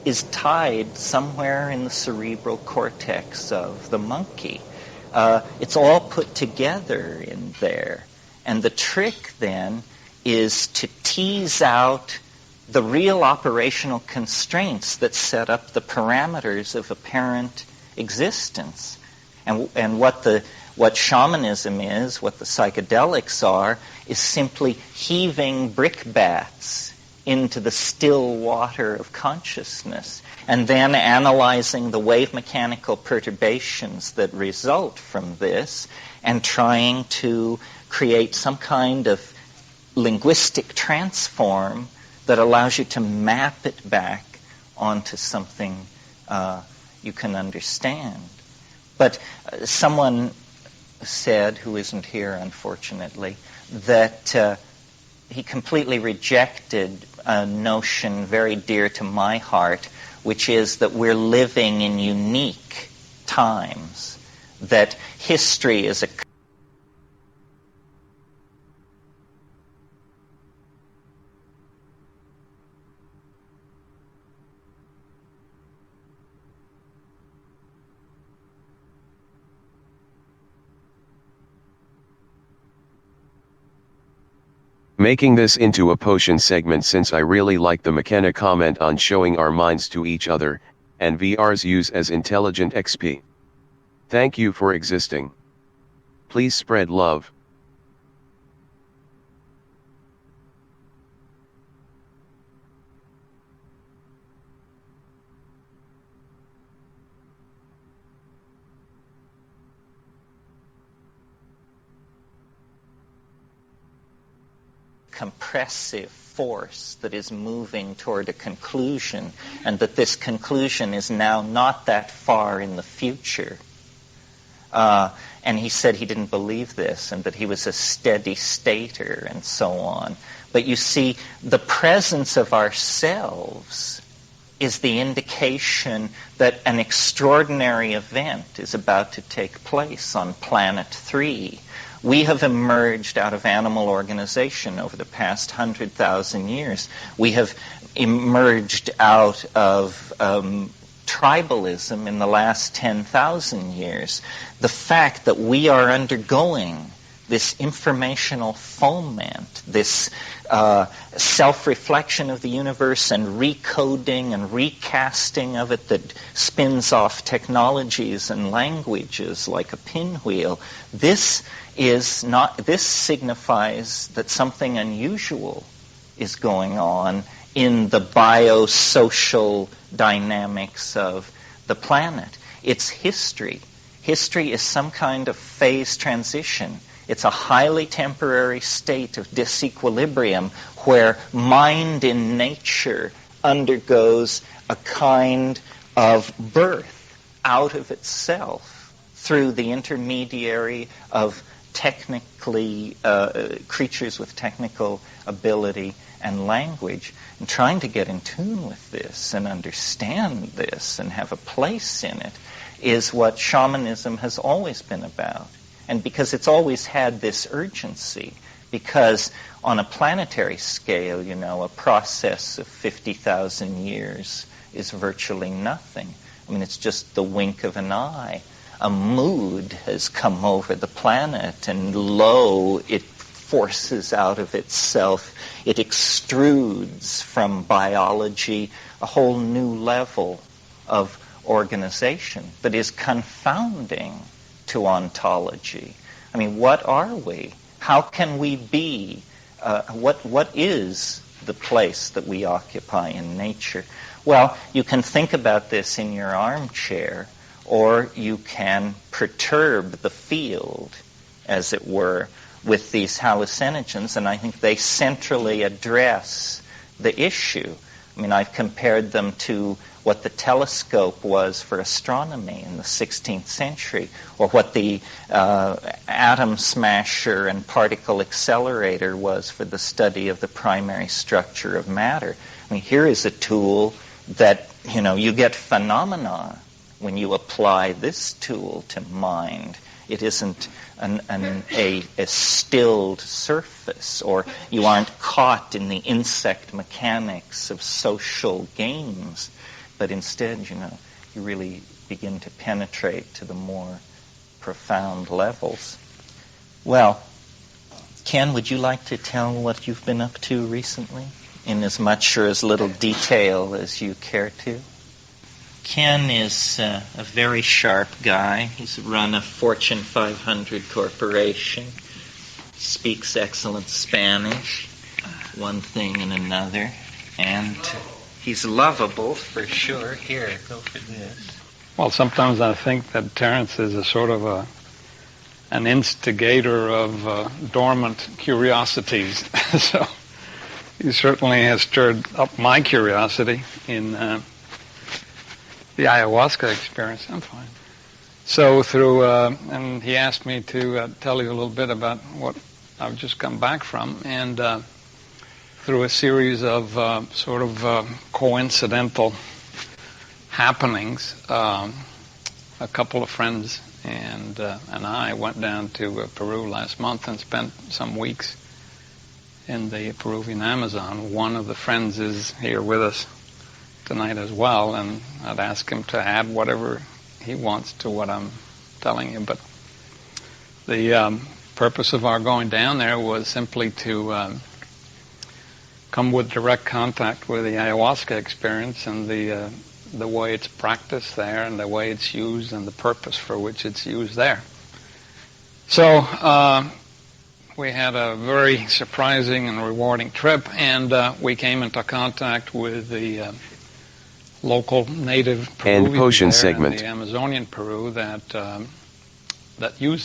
is tied somewhere in the cerebral cortex of the monkey. It's all put together in there. And the trick then is to tease out the real operational constraints that set up the parameters of apparent existence. And what shamanism is, what the psychedelics are, is simply heaving brickbats into the still water of consciousness, and then analyzing the wave mechanical perturbations that result from this, and trying to create some kind of linguistic transform that allows you to map it back onto something you can understand. But someone said, who isn't here unfortunately, that he completely rejected a notion very dear to my heart, which is that we're living in unique times, that history is a Making this into a potion segment, since I really like the McKenna comment on showing our minds to each other, and VR's use as intelligent XP. Thank you for existing. Please spread love. compressive force that is moving toward a conclusion, and that this conclusion is now not that far in the future. And he said he didn't believe this, and that he was a steady stater, and so on. But you see, the presence of ourselves is the indication that an extraordinary event is about to take place on Planet 3. We have emerged out of animal organization over the past 100,000 years. We have emerged out of tribalism in the last 10,000 years. The fact that we are undergoing this informational foment, this self-reflection of the universe and recoding and recasting of it that spins off technologies and languages like a pinwheel, this signifies that something unusual is going on in the biosocial dynamics of the planet. It's history. History is some kind of phase transition. It's a highly temporary state of disequilibrium where mind in nature undergoes a kind of birth out of itself through the intermediary of technically creatures with technical ability and language. And trying to get in tune with this and understand this and have a place in it is what shamanism has always been about. And because it's always had this urgency, because on a planetary scale, a process of 50,000 years is virtually nothing. I mean, it's just the wink of an eye. A mood has come over the planet, and lo, it forces out of itself, it extrudes from biology a whole new level of organization that is confounding to ontology. I mean, what are we? How can we be? What is the place that we occupy in nature? Well, you can think about this in your armchair, or you can perturb the field, as it were, with these hallucinogens, and I think they centrally address the issue. I mean, I've compared them to what the telescope was for astronomy in the 16th century, or what the atom smasher and particle accelerator was for the study of the primary structure of matter. I mean, here is a tool that, you get phenomena when you apply this tool to mind. It isn't a stilled surface, or you aren't caught in the insect mechanics of social games, but instead, you really begin to penetrate to the more profound levels. Well, Ken, would you like to tell what you've been up to recently, in as much or as little detail as you care to? Ken is a very sharp guy. He's run a Fortune 500 corporation, speaks excellent Spanish, one thing and another, and he's lovable for sure. Here, go for this. Well, sometimes I think that Terence is a sort of an instigator of dormant curiosities. So he certainly has stirred up my curiosity in the ayahuasca experience. I'm fine. So through, and he asked me to tell you a little bit about what I've just come back from, and through a series of sort of coincidental happenings, a couple of friends and I went down to Peru last month and spent some weeks in the Peruvian Amazon. One of the friends is here with us tonight as well, and I'd ask him to add whatever he wants to what I'm telling you. But the purpose of our going down there was simply to come with direct contact with the ayahuasca experience and the way it's practiced there and the way it's used and the purpose for which it's used there. So we had a very surprising and rewarding trip, and we came into contact with the local native Peruvians potion there segment. in the Amazonian Peru that use